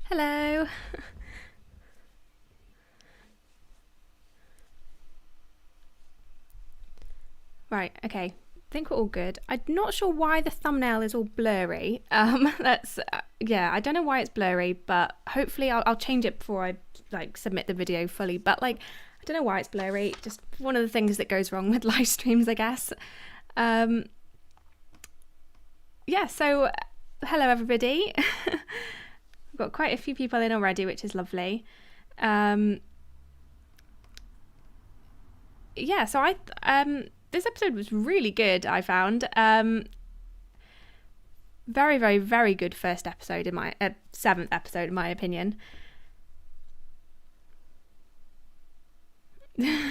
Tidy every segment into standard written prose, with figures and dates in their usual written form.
Hello. Right, okay. I think we're all good. I'm not sure why the thumbnail is all blurry. I don't know why it's blurry, but hopefully I'll change it before I submit the video fully. But I don't know why it's blurry. Just one of the things that goes wrong with live streams, I guess. So hello everybody. We've got quite a few people in already, which is lovely. This episode was really good, I found. Very, very, very good first episode in my seventh episode, in my opinion. No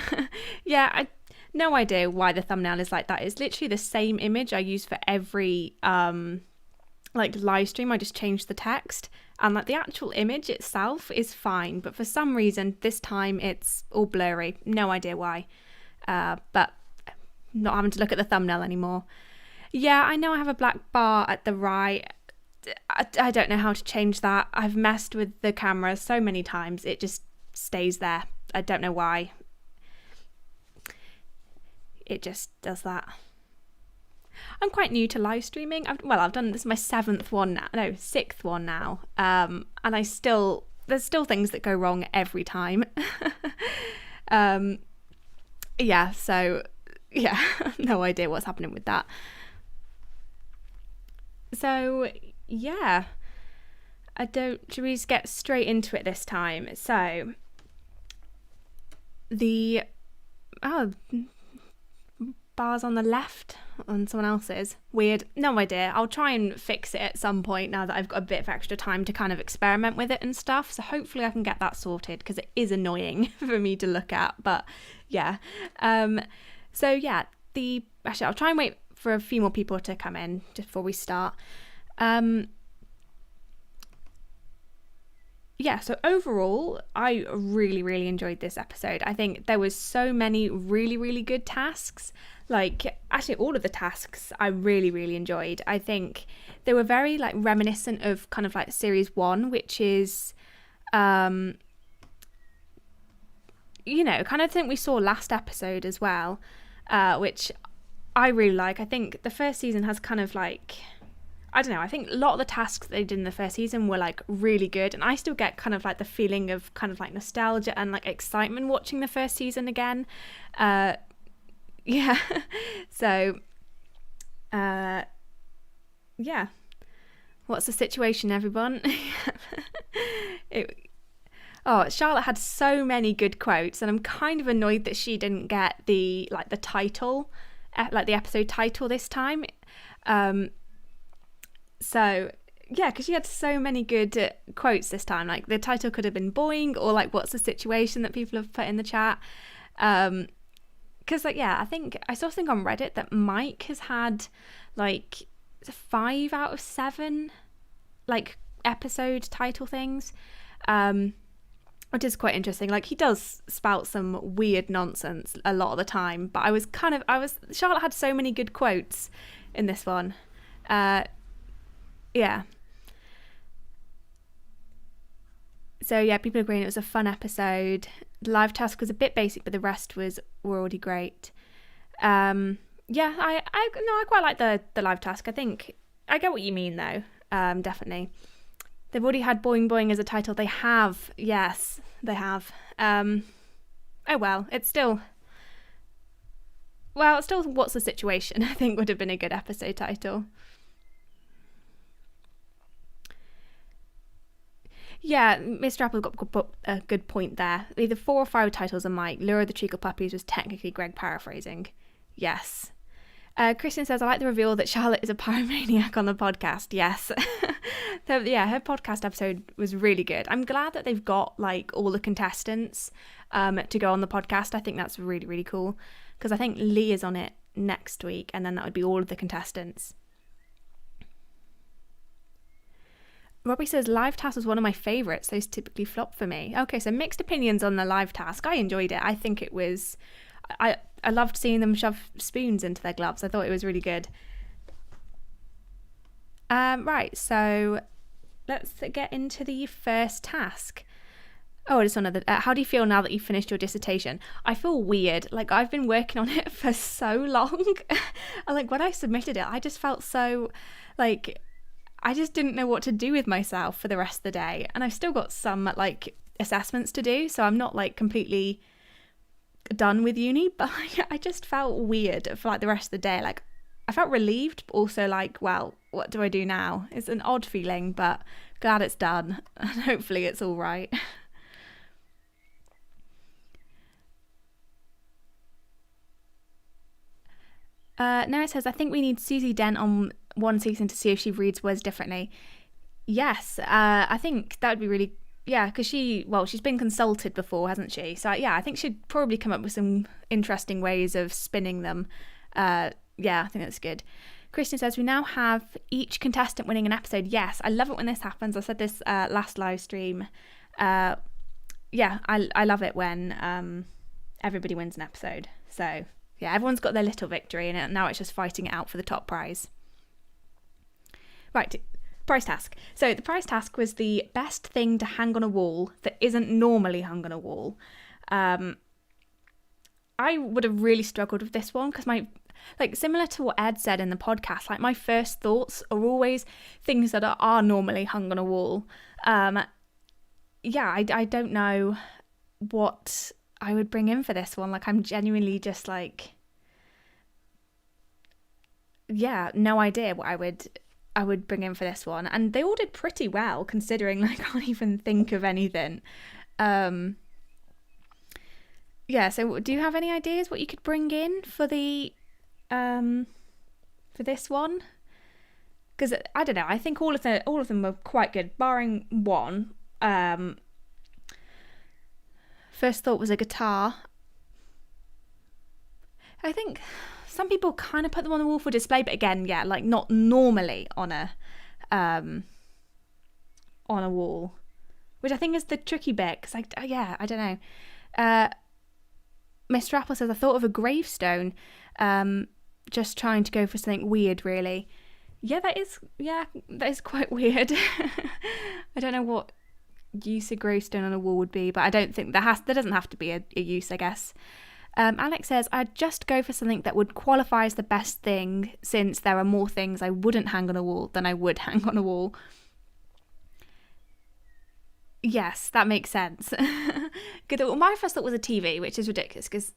idea why the thumbnail is like that. It's literally the same image I use for every live stream. I just changed the text, and the actual image itself is fine, but for some reason this time it's all blurry. No idea why. But not having to look at the thumbnail anymore. Yeah, I know I have a black bar at the right. I don't know how to change that. I've messed with the camera so many times. It just stays there. I don't know why. It just does that. I'm quite new to live streaming. I've done this is my sixth one now. And there's still things that go wrong every time. No idea what's happening with that. So, yeah. Should we just get straight into it this time? So, the bars on the left on someone else's. Weird. No idea. I'll try and fix it at some point now that I've got a bit of extra time to kind of experiment with it and stuff. So hopefully I can get that sorted, because it is annoying for me to look at. But yeah. I'll try and wait for a few more people to come in just before we start. So overall, I really, really enjoyed this episode. I think there was so many really, really good tasks. Actually, all of the tasks I really, really enjoyed. I think they were very reminiscent of kind of series 1, which is, kind of thing we saw last episode as well, which I really like. I think the first season has kind of I don't know, I think a lot of the tasks they did in the first season were really good, and I still get kind of the feeling of kind of nostalgia and excitement watching the first season again. So what's the situation, everyone? Charlotte had so many good quotes, and I'm kind of annoyed that she didn't get the the title, the episode title this time. Because she had so many good quotes this time. The title could have been boing, or what's the situation that people have put in the chat. Because I think I saw something on Reddit that Mike has had 5 out of 7 episode title things, which is quite interesting. He does spout some weird nonsense a lot of the time, but Charlotte had so many good quotes in this one. So people agreeing it was a fun episode. The live task was a bit basic, but the rest were already great. I quite like the live task. I think I get what you mean though. Definitely. They've already had Boing Boing as a title. They have. Yes, they have. It's still what's the situation? I think would have been a good episode title. Yeah, Mr. Apple got a good point there. Either 4 or 5 titles are Mike. Lure of the Treacle Puppies was technically Greg paraphrasing. Yes. Christian says, I like the reveal that Charlotte is a pyromaniac on the podcast. Yes. So, her podcast episode was really good. I'm glad that they've got all the contestants to go on the podcast. I think that's really, really cool, because I think Lee is on it next week, and then that would be all of the contestants. Robbie says, live task was one of my favourites. Those typically flop for me. Okay, so mixed opinions on the live task. I enjoyed it. I think it was... I loved seeing them shove spoons into their gloves. I thought it was really good. Right, so let's get into the first task. Oh, just another. How do you feel now that you've finished your dissertation? I feel weird. Like, I've been working on it for so long. And like, when I submitted it, I just felt so, like, I just didn't know what to do with myself for the rest of the day. And I've still got some, like, assessments to do. So I'm not, like, completely done with uni. But I just felt weird for, like, the rest of the day. Like, I felt relieved, but also, like, well, what do I do now? It's an odd feeling, but glad it's done. And hopefully it's all right. Noah says, I think we need Susie Dent on one season to see if she reads words differently. Yes, I think that would be really, because she's been consulted before, hasn't she? So I think she'd probably come up with some interesting ways of spinning them. I think that's good. Christian says, we now have each contestant winning an episode. Yes, I love it when this happens. I said this last live stream. I love it when everybody wins an episode. So yeah, everyone's got their little victory, and now it's just fighting it out for the top prize. Right, prize task. So the prize task was the best thing to hang on a wall that isn't normally hung on a wall. I would have really struggled with this one because similar to what Ed said in the podcast, like my first thoughts are always things that are normally hung on a wall. I don't know what I would bring in for this one. Like, I'm genuinely just like, no idea what I would bring in for this one. And they all did pretty well, considering I can't even think of anything. So do you have any ideas what you could bring in for the for this one? Because I don't know, I think all of them were quite good, barring one. First thought was a guitar. I think some people kind of put them on the wall for display, but again, not normally on a wall, which I think is the tricky bit. Because I don't know. Mr. Apple says, I thought of a gravestone, just trying to go for something weird, really. That is quite weird. I don't know what use a gravestone on a wall would be, but I don't think there doesn't have to be a use, I guess. Alex says, I'd just go for something that would qualify as the best thing, since there are more things I wouldn't hang on a wall than I would hang on a wall. Yes, that makes sense. Good. Well, my first thought was a TV, which is ridiculous because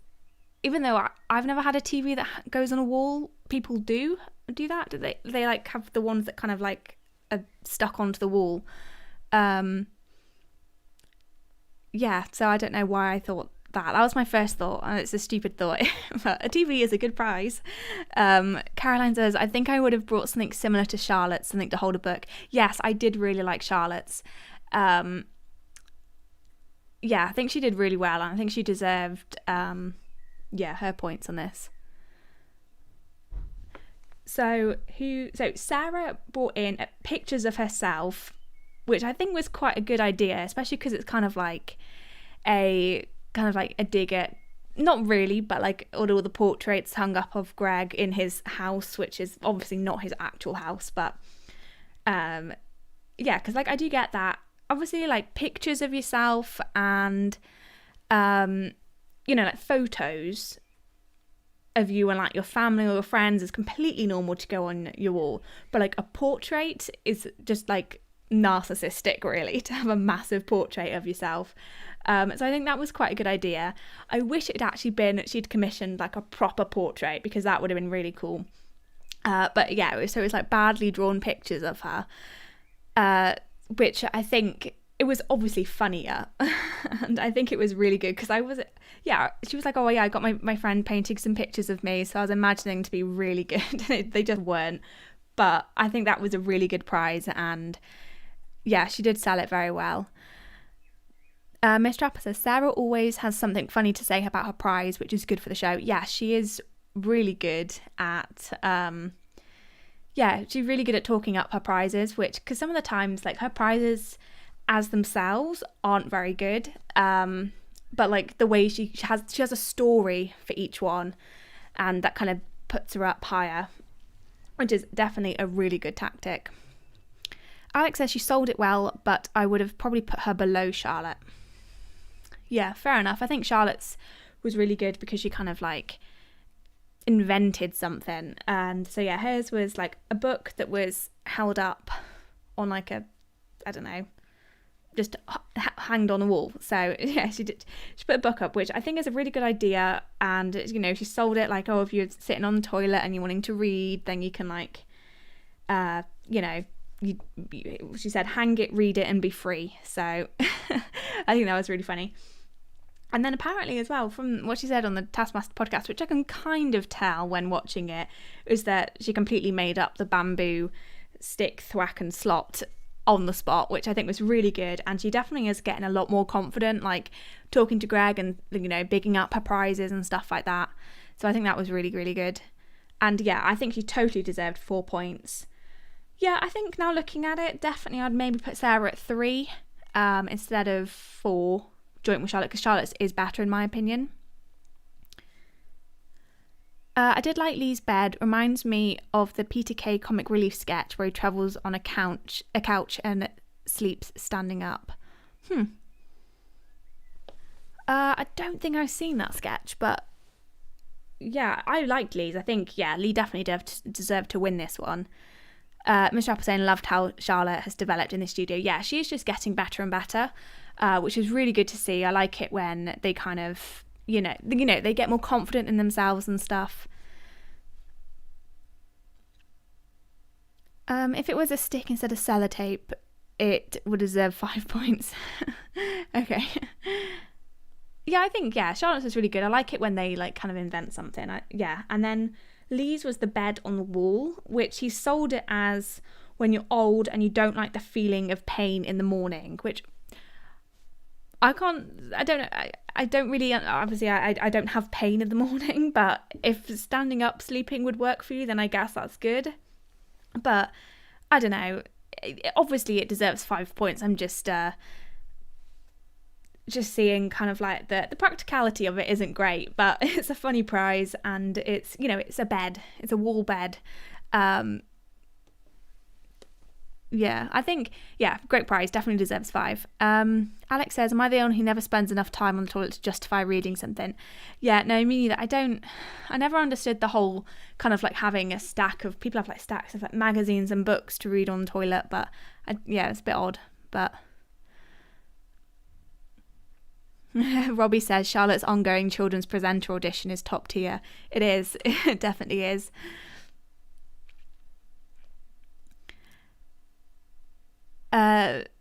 even though I've never had a TV that goes on a wall, people do that. Do they like have the ones that kind of like are stuck onto the wall? So I don't know why I thought that. That was my first thought, and it's a stupid thought, but a TV is a good prize. Caroline says, I think I would have brought something similar to Charlotte's, something to hold a book. Yes, I did really like Charlotte's. I think she did really well, and I think she deserved her points on this. So Sarah brought in pictures of herself, which I think was quite a good idea, especially because it's kind of like a dig at, not really, but like all the portraits hung up of Greg in his house, which is obviously not his actual house, but because I do get that. Obviously, like pictures of yourself and like photos of you and like your family or your friends is completely normal to go on your wall, but like a portrait is just like narcissistic, really, to have a massive portrait of yourself. So I think that was quite a good idea. I wish it had actually been she'd commissioned like a proper portrait, because that would have been really cool. But yeah, it was like badly drawn pictures of her, which I think it was obviously funnier. And I think it was really good because she was like, oh yeah, I got my friend painting some pictures of me, so I was imagining to be really good. They just weren't. But I think that was a really good prize, and yeah, she did sell it very well. Miss Trapper says, Sarah always has something funny to say about her prize, which is good for the show. Yeah, she is really good at she's really good at talking up her prizes, because some of the times like her prizes as themselves aren't very good, but like the way she has a story for each one, and that kind of puts her up higher, which is definitely a really good tactic. Alex says she sold it well, but I would have probably put her below Charlotte. Yeah, fair enough. I think Charlotte's was really good because she kind of like invented something. And so yeah, hers was like a book that was held up on like a, I don't know, just hanged on a wall. So yeah, she put a book up, which I think is a really good idea. And you know, she sold it like, oh, if you're sitting on the toilet and you're wanting to read, then you can like you know, she said hang it, read it and be free. So I think that was really funny. And then apparently as well, from what she said on the Taskmaster podcast, which I can kind of tell when watching it, is that she completely made up the bamboo stick, thwack and slot on the spot, which I think was really good. And she definitely is getting a lot more confident, like talking to Greg and, you know, bigging up her prizes and stuff like that. So I think that was really, really good. And yeah, I think she totally deserved 4 points. Yeah, I think now looking at it, definitely I'd maybe put Sarah at 3 instead of 4, joint with Charlotte, because Charlotte's is better in my opinion. I did like Lee's bed. Reminds me of the Peter Kay comic relief sketch where he travels on a couch and sleeps standing up. I don't think I've seen that sketch, but yeah, I liked Lee's. I think, yeah, Lee definitely deserved to win this one. Mr. Apple saying loved how Charlotte has developed in the studio. Yeah, she's just getting better and better, which is really good to see. I like it when they kind of, you know, they get more confident in themselves and stuff. If it was a stick instead of sellotape, it would deserve 5 points. Okay. Yeah, I think, yeah, Charlotte's is really good. I like it when they like kind of invent something. Yeah, and then Lee's was the bed on the wall, which he sold it as when you're old and you don't like the feeling of pain in the morning, which I don't really, obviously I don't have pain in the morning, but if standing up sleeping would work for you, then I guess that's good. But I don't know, obviously it deserves 5 points. I'm just seeing kind of like the practicality of it isn't great, but it's a funny prize and it's, you know, it's a bed, it's a wall bed. Yeah, I think, yeah, great prize, definitely deserves 5. Alex says, am I the only who never spends enough time on the toilet to justify reading something? Yeah, no, me neither. I never understood the whole kind of like having a stack of, people have like stacks of like magazines and books to read on the toilet, but yeah, it's a bit odd, but Robbie says Charlotte's ongoing children's presenter audition is top tier. It is. It definitely is.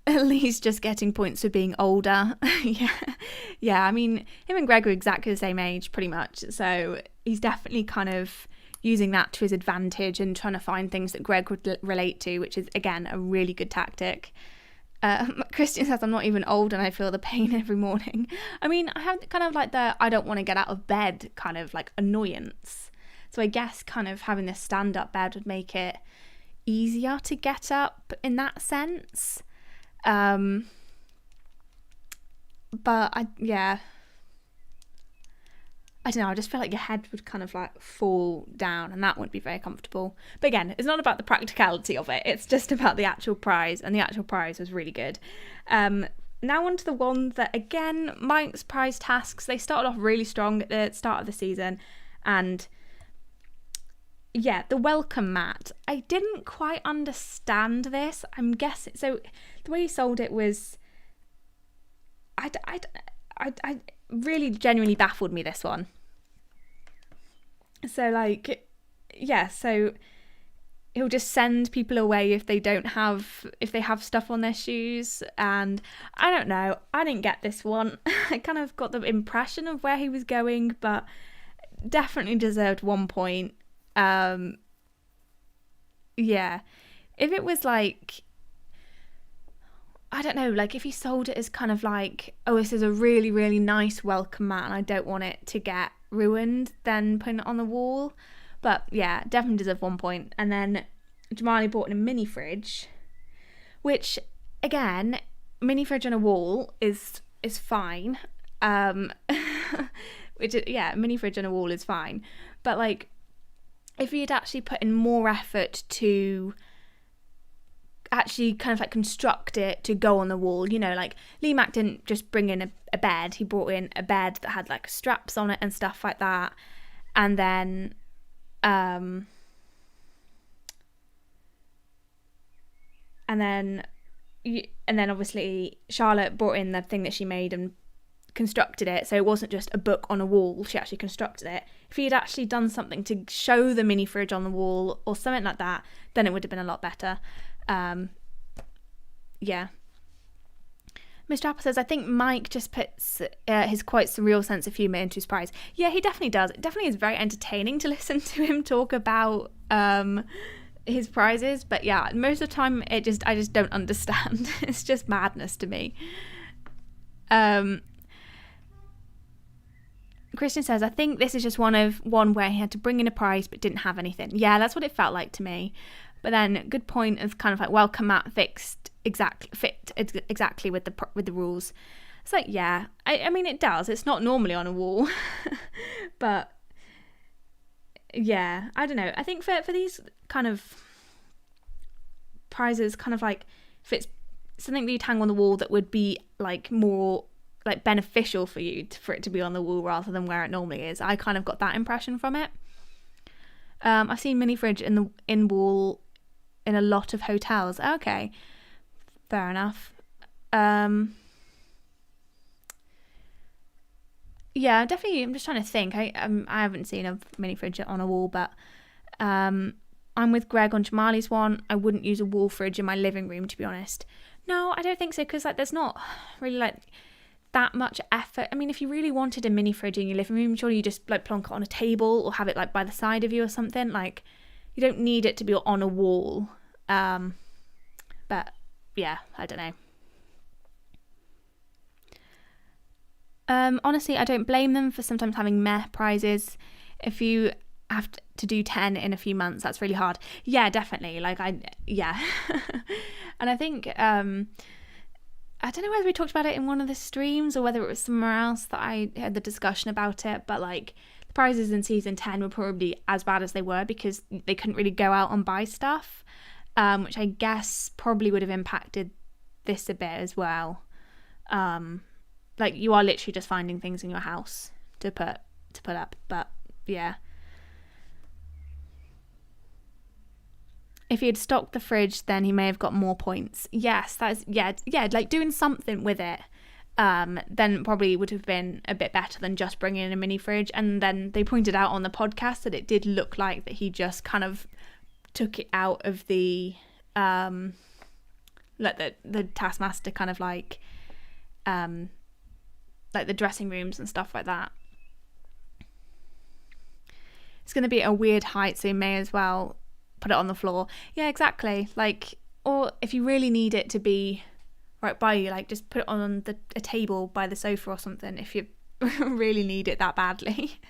Lee's just getting points for being older. Yeah. I mean, him and Greg are exactly the same age, pretty much. So he's definitely kind of using that to his advantage and trying to find things that Greg would relate to, which is, again, a really good tactic. Christian says, I'm not even old and I feel the pain every morning. I mean, I have kind of like the I don't want to get out of bed kind of like annoyance. So I guess kind of having this stand-up bed would make it easier to get up in that sense. But I don't know, I just feel like your head would kind of like fall down and that wouldn't be very comfortable. But again, it's not about the practicality of it, it's just about the actual prize, and the actual prize was really good. Now on to the ones that, again, Mike's prize tasks, they started off really strong at the start of the season, and yeah, the welcome mat, I didn't quite understand this. I'm guessing, so the way he sold it was, I really genuinely baffled me, this one. So like, yeah, so he'll just send people away if they have stuff on their shoes, and I don't know, I didn't get this one. I kind of got the impression of where he was going, but definitely deserved 1 point. Yeah, if it was like, I don't know, like if he sold it as kind of like, oh, this is a really, really nice welcome mat and I don't want it to get ruined, then putting it on the wall. But yeah, definitely deserve 1 point. And then Jamali bought in a mini fridge, which again, mini fridge on a wall is fine. Which yeah, mini fridge on a wall is fine. But like, if he had actually put in more effort to, actually kind of like construct it to go on the wall. You know, like Lee Mack didn't just bring in a bed, he brought in a bed that had like straps on it and stuff like that. And then obviously Charlotte brought in the thing that she made and constructed it, so it wasn't just a book on a wall, she actually constructed it. If he had actually done something to show the mini fridge on the wall or something like that, then it would have been a lot better. Yeah. Mr. Apple says, I think Mike just puts his quite surreal sense of humour into his prize. Yeah, he definitely does. It definitely is very entertaining to listen to him talk about his prizes. But yeah, most of the time I just don't understand. It's just madness to me. Christian says, I think this is just one where he had to bring in a prize but didn't have anything. Yeah, that's what it felt like to me. But then, good point of kind of like welcome mat fit exactly with the rules. It's like, yeah, I mean it does. It's not normally on a wall, but yeah, I don't know. I think for these kind of prizes, kind of like if it's something that you'd hang on the wall that would be like more like beneficial for you for it to be on the wall rather than where it normally is. I kind of got that impression from it. I've seen mini fridge in wall in a lot of hotels. Okay, fair enough. Yeah, definitely. I'm just trying to think. I haven't seen a mini fridge on a wall, but I'm with Greg on Jamali's one. I wouldn't use a wall fridge in my living room, to be honest. No, I don't think so, because like there's not really like that much effort. I mean, if you really wanted a mini fridge in your living room, surely you just like plonk it on a table or have it like by the side of you or something. Like you don't need it to be on a wall. But yeah, I don't know. Honestly, I don't blame them for sometimes having meh prizes. If you have to do 10 in a few months, that's really hard. Yeah, definitely. Like yeah. And I think I don't know whether we talked about it in one of the streams or whether it was somewhere else that I had the discussion about it, but like the prizes in season 10 were probably as bad as they were because they couldn't really go out and buy stuff, which I guess probably would have impacted this a bit as well. Like you are literally just finding things in your house to put up, but yeah. If he had stocked the fridge, then he may have got more points. Yes, that's yeah, like doing something with it, then probably would have been a bit better than just bringing in a mini fridge. And then they pointed out on the podcast that it did look like that he just kind of took it out of the like the Taskmaster kind of like the dressing rooms and stuff like that. It's going to be a weird height, so you may as well put it on the floor. Yeah, exactly. Like, or if you really need it to be right by you, like just put it on a table by the sofa or something if you really need it that badly.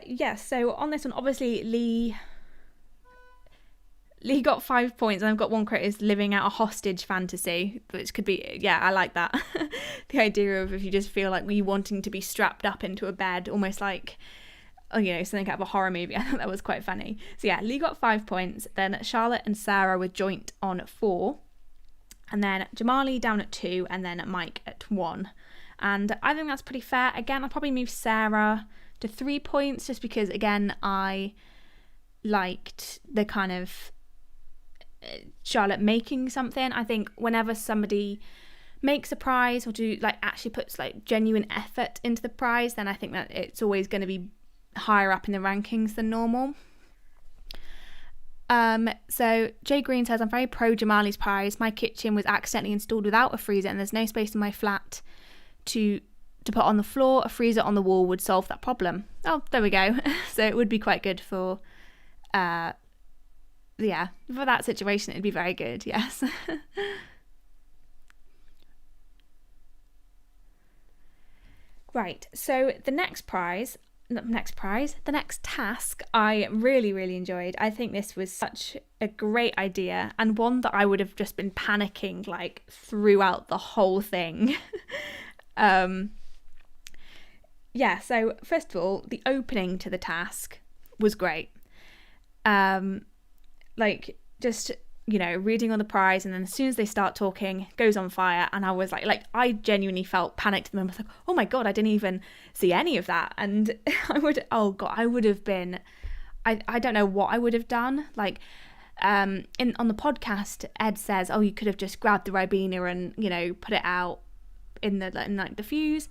Yeah, so on this one, obviously Lee got 5 points and I've got one credit is living out a hostage fantasy, which could be, yeah, I like that. The idea of if you just feel like you wanting to be strapped up into a bed, almost like, oh, you know, something out of a horror movie. I thought that was quite funny. So yeah, Lee got 5 points. Then Charlotte and Sarah were joint on 4. And then Jamali down at 2 and then Mike at 1. And I think that's pretty fair. Again, I'll probably move Sarah to 3 points just because, again, I liked the kind of Charlotte making something. I think whenever somebody makes a prize or actually puts like genuine effort into the prize, then I think that it's always going to be higher up in the rankings than normal. So Jay Green says, I'm very pro Jamali's prize. My kitchen was accidentally installed without a freezer and there's no space in my flat to put on the floor. A freezer on the wall would solve that problem. Oh, there we go. So it would be quite good for yeah, for that situation it'd be very good, yes. Right, so the next task I really, really enjoyed. I think this was such a great idea and one that I would have just been panicking like throughout the whole thing. Yeah, so first of all, the opening to the task was great. Like, just, you know, reading on the prize, and then as soon as they start talking, goes on fire, and I was like I genuinely felt panicked at the moment. I was like, oh my god, I didn't even see any of that. And I would have been, I don't know what I would have done. Like, on the podcast, Ed says, oh, you could have just grabbed the Ribena and, you know, put it out in the fuse.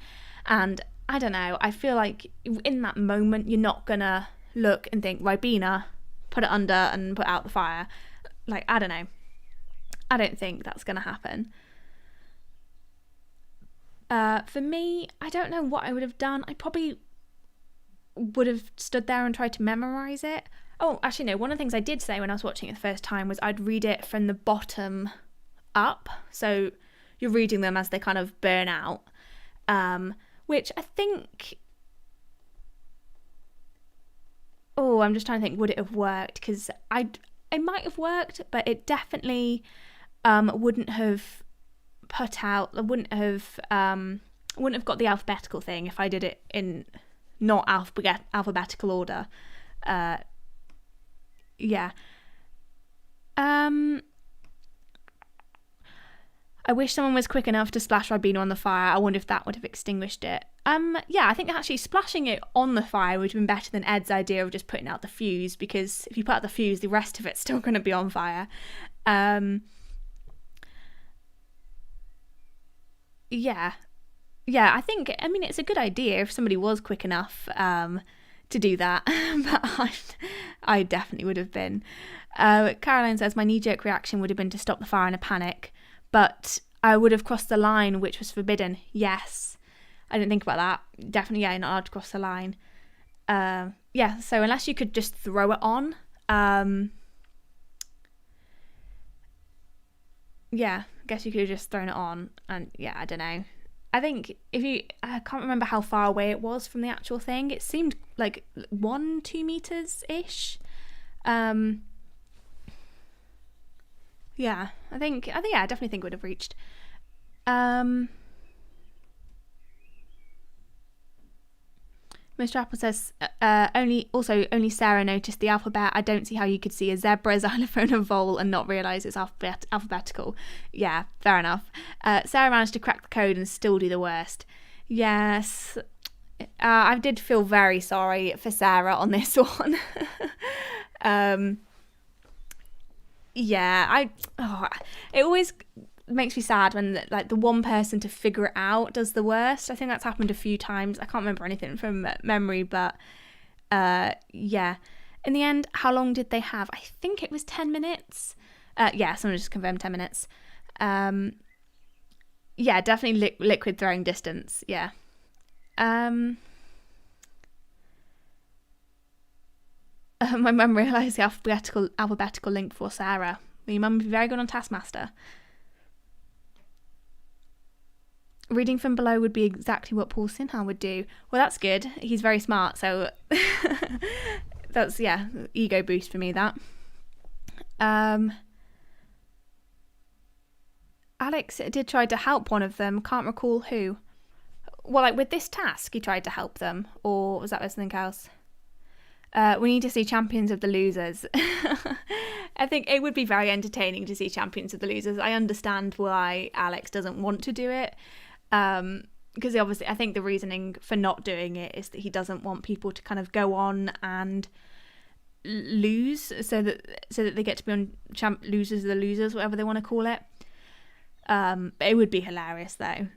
And I don't know, I feel like in that moment you're not gonna look and think Ribena, put it under and put out the fire. Like, I don't know, I don't think that's gonna happen. For me, I don't know what I would have done. I probably would have stood there and tried to memorize it. Oh, actually no, one of the things I did say when I was watching it the first time was I'd read it from the bottom up, so you're reading them as they kind of burn out, which I think, I'm just trying to think, would it have worked? Because it might have worked, but it definitely wouldn't have wouldn't have got the alphabetical thing if I did it in not alphabetical order. Yeah. I wish someone was quick enough to splash Ribena on the fire. I wonder if that would have extinguished it. Yeah, I think actually splashing it on the fire would have been better than Ed's idea of just putting out the fuse, because if you put out the fuse, the rest of it's still going to be on fire. Yeah, I think, I mean, it's a good idea if somebody was quick enough to do that, but I definitely would have been. Caroline says, my knee-jerk reaction would have been to stop the fire in a panic, but I would have crossed the line, which was forbidden. Yes, I didn't think about that. Definitely, yeah, not allowed to cross the line. Yeah, so unless you could just throw it on, yeah, I guess you could have just thrown it on, and yeah, I don't know. I think I can't remember how far away it was from the actual thing. It seemed like 1-2 meters-ish. Yeah, I definitely think it would have reached. Mr. Apple says, only Sarah noticed the alphabet. I don't see how you could see a zebra, xylophone, and vole and not realise it's alphabetical. Yeah, fair enough. Sarah managed to crack the code and still do the worst. Yes, I did feel very sorry for Sarah on this one. Yeah, it always makes me sad when the one person to figure it out does the worst. I think that's happened a few times. I can't remember anything from memory, but yeah. In the end, how long did they have? I think it was 10 minutes. Yeah, someone just confirmed 10 minutes. Yeah, definitely liquid throwing distance. Yeah. My mum realised the alphabetical link for Sarah. Your mum would be very good on Taskmaster. Reading from below would be exactly what Paul Sinha would do. Well, that's good. He's very smart, so that's, yeah, ego boost for me, that. Alex did try to help one of them. Can't recall who. Well, like with this task, he tried to help them, or was that something else? We need to see Champions of the Losers. I think it would be very entertaining to see Champions of the Losers. I understand why Alex doesn't want to do it. Because obviously, I think the reasoning for not doing it is that he doesn't want people to kind of go on and lose, so that they get to be on Losers of the Losers, whatever they want to call it. It would be hilarious though.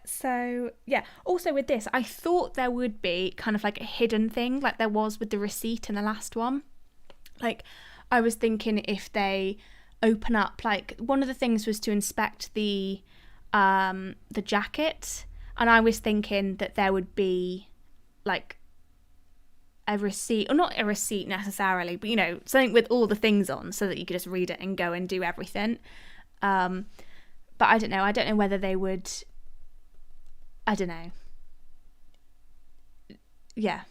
So yeah, also with this, I thought there would be kind of like a hidden thing like there was with the receipt in the last one. Like, I was thinking if they open up, like, one of the things was to inspect the jacket, and I was thinking that there would be like a receipt, or not a receipt necessarily, but you know, something with all the things on so that you could just read it and go and do everything. But I don't know whether they would, I don't know. Yeah.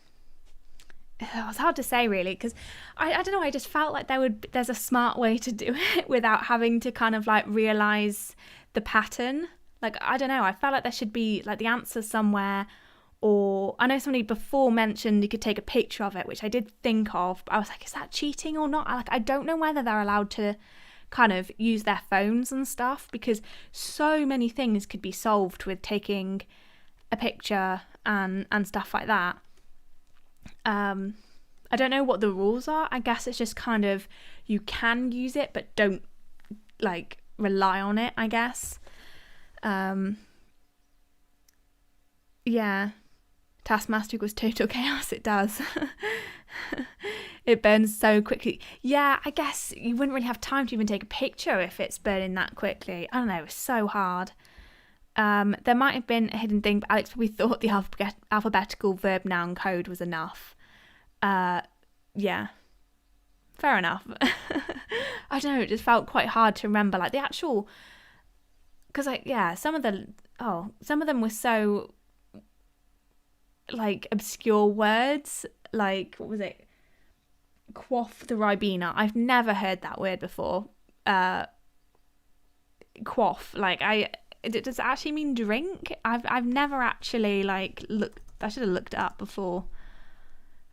It's hard to say really, because I don't know, I just felt like there's a smart way to do it without having to kind of like realise the pattern. Like, I don't know, I felt like there should be like the answer somewhere, Or I know somebody before mentioned you could take a picture of it, which I did think of, but I was like, is that cheating or not? I don't know whether they're allowed to kind of use their phones and stuff, because so many things could be solved with taking a picture and stuff like that. I don't know what the rules are. I guess it's just kind of, you can use it, but don't like rely on it, I guess. Yeah. Taskmaster equals total chaos. It does. It burns so quickly. Yeah, I guess you wouldn't really have time to even take a picture if it's burning that quickly. I don't know, it's so hard. There might have been a hidden thing, but Alex probably thought the alphabetical verb noun code was enough. Yeah, fair enough. I don't know, it just felt quite hard to remember, like the actual, because like, yeah, some of them were so like obscure words, like what was it, quaff the Ribena. I've never heard that word before. Quaff, like does it actually mean drink? I've never actually like looked. I should have looked it up before.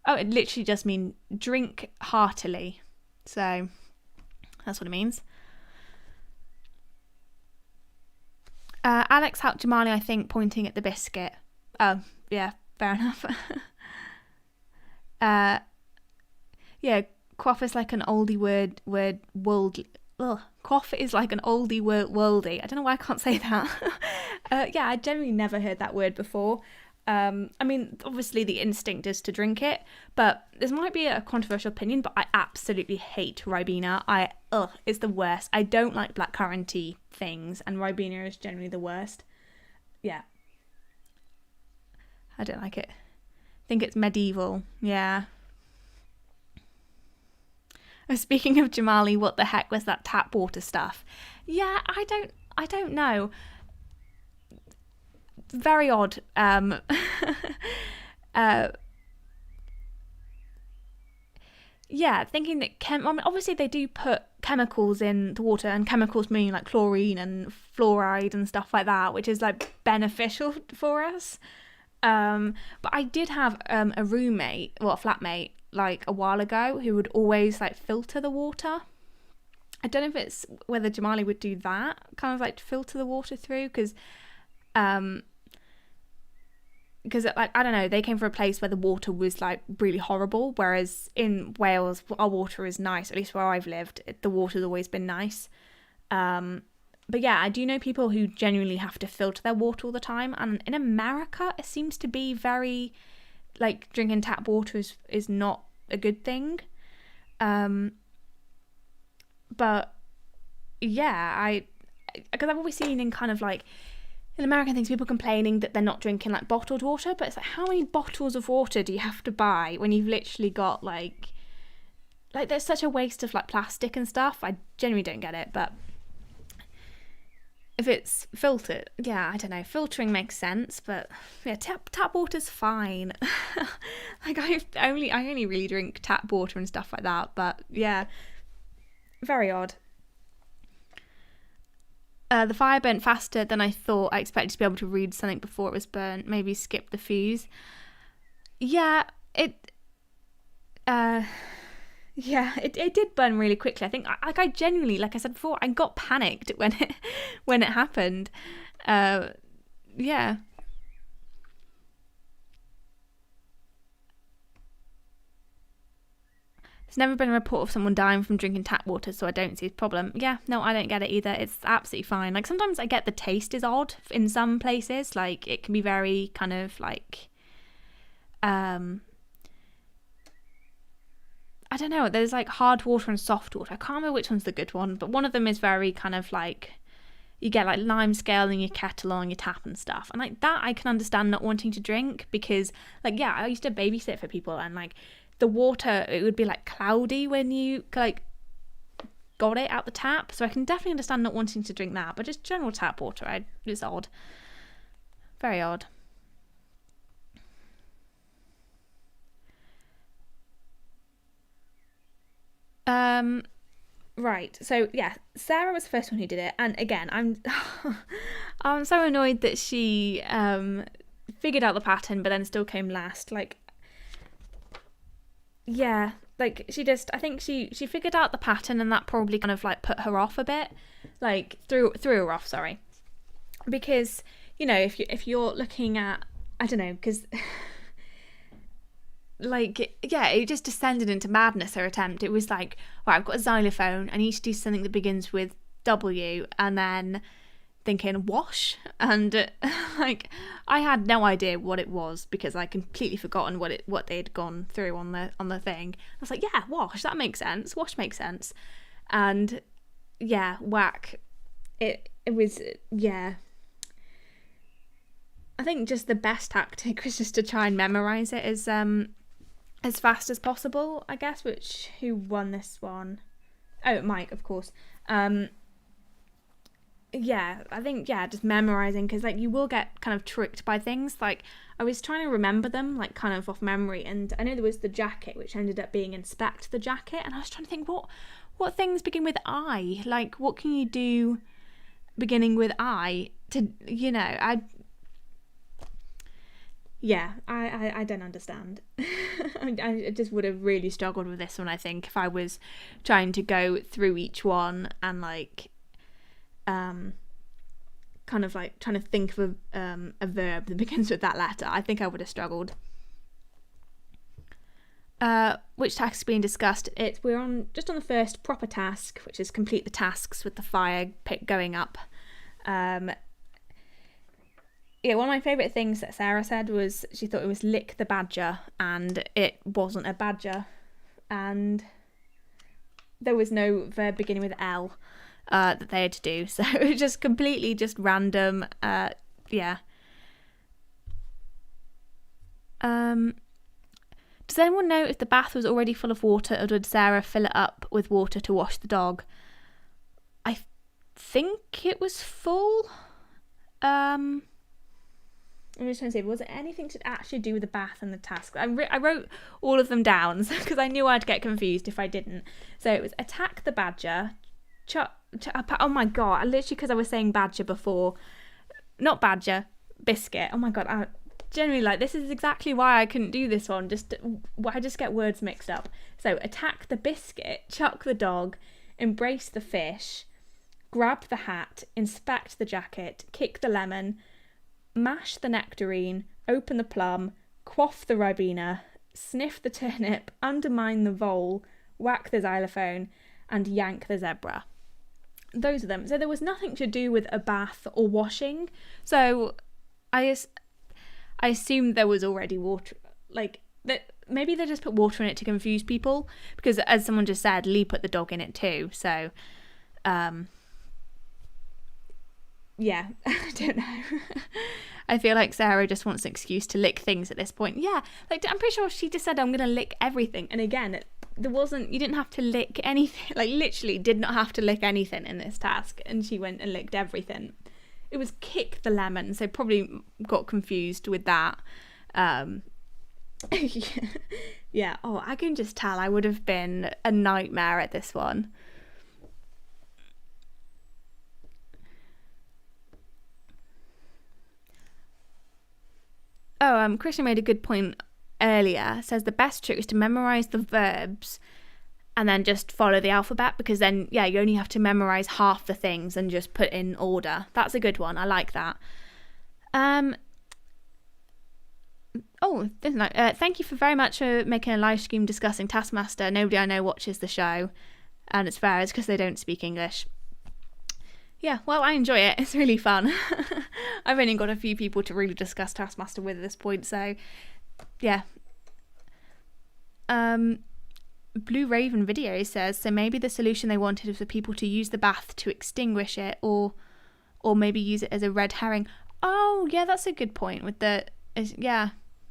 Oh, it literally just means drink heartily. So that's what it means. Alex helped Jamali, I think, pointing at the biscuit. Oh, yeah, fair enough. Yeah, quaff is like an oldie word worldly. Quaff is like an oldie word worldy. I don't know why I can't say that. Yeah, I generally never heard that word before. I mean, obviously the instinct is to drink it, but this might be a controversial opinion, but I absolutely hate Ribena. It's the worst. I don't like blackcurranty things, and Ribena is generally the worst. Yeah. I don't like it. I think it's medieval. Yeah. Oh, speaking of Jamali, what the heck was that tap water stuff? Yeah, I don't know. Very odd. Yeah, thinking that I mean, obviously they do put chemicals in the water, and chemicals mean like chlorine and fluoride and stuff like that, which is like beneficial for us. But I did have a flatmate, like a while ago, who would always like filter the water. I don't know if it's whether Jamali would do that, kind of like filter the water through, because like, I don't know, they came from a place where the water was like really horrible, whereas in Wales our water is nice. At least where I've lived, the water's always been nice. But yeah, I do know people who genuinely have to filter their water all the time, and in America it seems to be very like drinking tap water is not a good thing. But yeah, because I've always seen in kind of like in American things, people complaining that they're not drinking like bottled water, but it's like, how many bottles of water do you have to buy when you've literally got like there's such a waste of like plastic and stuff. I genuinely don't get it, but if it's filtered, yeah, I don't know, filtering makes sense, but yeah, tap water's fine. Like I only really drink tap water and stuff like that, but yeah, very odd. The fire burnt faster than I thought. I expected to be able to read something before it was burnt. Maybe skip the fuse. Yeah, it did burn really quickly. I think, I genuinely, like I said before, I got panicked when it happened. Yeah. There's never been a report of someone dying from drinking tap water, so I don't see a problem. Yeah, no, I don't get it either. It's absolutely fine. Like, sometimes I get the taste is odd in some places. Like, it can be very kind of like, I don't know. There's like hard water and soft water. I can't remember which one's the good one, but one of them is very kind of like, you get like lime scale in your kettle on your tap and stuff. And like that, I can understand not wanting to drink, because like, yeah, I used to babysit for people, and like, the water, it would be like cloudy when you like got it out the tap, so I can definitely understand not wanting to drink that. But just general tap water, it's odd, very odd. Right, so yeah, Sarah was the first one who did it, and again, I'm I'm so annoyed that she figured out the pattern, but then still came last. Like, yeah, like I think she figured out the pattern, and that probably kind of like put her off a bit, like threw her off. Sorry, because if you're looking at, I don't know, because like, yeah, it just descended into madness, her attempt. It was like, right, I've got a xylophone, I need to do something that begins with W, and then thinking wash, and like I had no idea what it was because I completely forgotten what they'd gone through on the thing. I was like, yeah, wash, that makes sense, wash makes sense. And yeah, whack, it was, yeah, I think just the best tactic was just to try and memorize it as fast as possible, I guess. Which, who won this one? Oh, Mike, of course. Yeah, I think, yeah, just memorizing, because like you will get kind of tricked by things. Like, I was trying to remember them like kind of off memory, and I know there was the jacket, which ended up being inspect the jacket, and I was trying to think what things begin with I, like what can you do beginning with I to, I don't understand. I just would have really struggled with this one, I think, if I was trying to go through each one and like kind of like trying to think of a verb that begins with that letter. I think I would have struggled. Which task is being discussed? We're just on the first proper task, which is complete the tasks with the fire pit going up. Yeah, one of my favourite things that Sarah said was she thought it was lick the badger, and it wasn't a badger, and there was no verb beginning with L that they had to do, so it was just completely just random. Yeah. Does anyone know if the bath was already full of water, or did Sarah fill it up with water to wash the dog? I think it was full. I'm just trying to say, was it anything to actually do with the bath and the task? I wrote all of them down because I knew I'd get confused if I didn't. So it was attack the badger, oh my god, literally, because I was saying badger before, not badger, biscuit. Oh my god, I generally, like, this is exactly why I couldn't do this one. I just get words mixed up. So attack the biscuit, chuck the dog, embrace the fish, grab the hat, inspect the jacket, kick the lemon, mash the nectarine, open the plum, quaff the ribena, sniff the turnip, undermine the vole, whack the xylophone, and yank the zebra. Those are them. So there was nothing to do with a bath or washing. So I assumed there was already water. Like, that maybe they just put water in it to confuse people, because as someone just said, Lee put the dog in it too. So, yeah, I don't know. I feel like Sarah just wants an excuse to lick things at this point. Yeah, like, I'm pretty sure she just said, I'm going to lick everything. And again, you didn't have to lick anything. Like, literally did not have to lick anything in this task. And she went and licked everything. It was kick the lemon, so probably got confused with that. Yeah, oh, I can just tell I would have been a nightmare at this one. Oh, Christian made a good point earlier. Says the best trick is to memorise the verbs and then just follow the alphabet, because then, yeah, you only have to memorise half the things and just put in order. That's a good one. I like that. Thank you very much for making a live stream discussing Taskmaster. Nobody I know watches the show, and it's fair, it's because they don't speak English. Yeah, well, I enjoy it. It's really fun. I've only got a few people to really discuss Taskmaster with at this point, so yeah. Blue Raven Video says, so maybe the solution they wanted was for people to use the bath to extinguish it, or maybe use it as a red herring. Oh, yeah, that's a good point with yeah,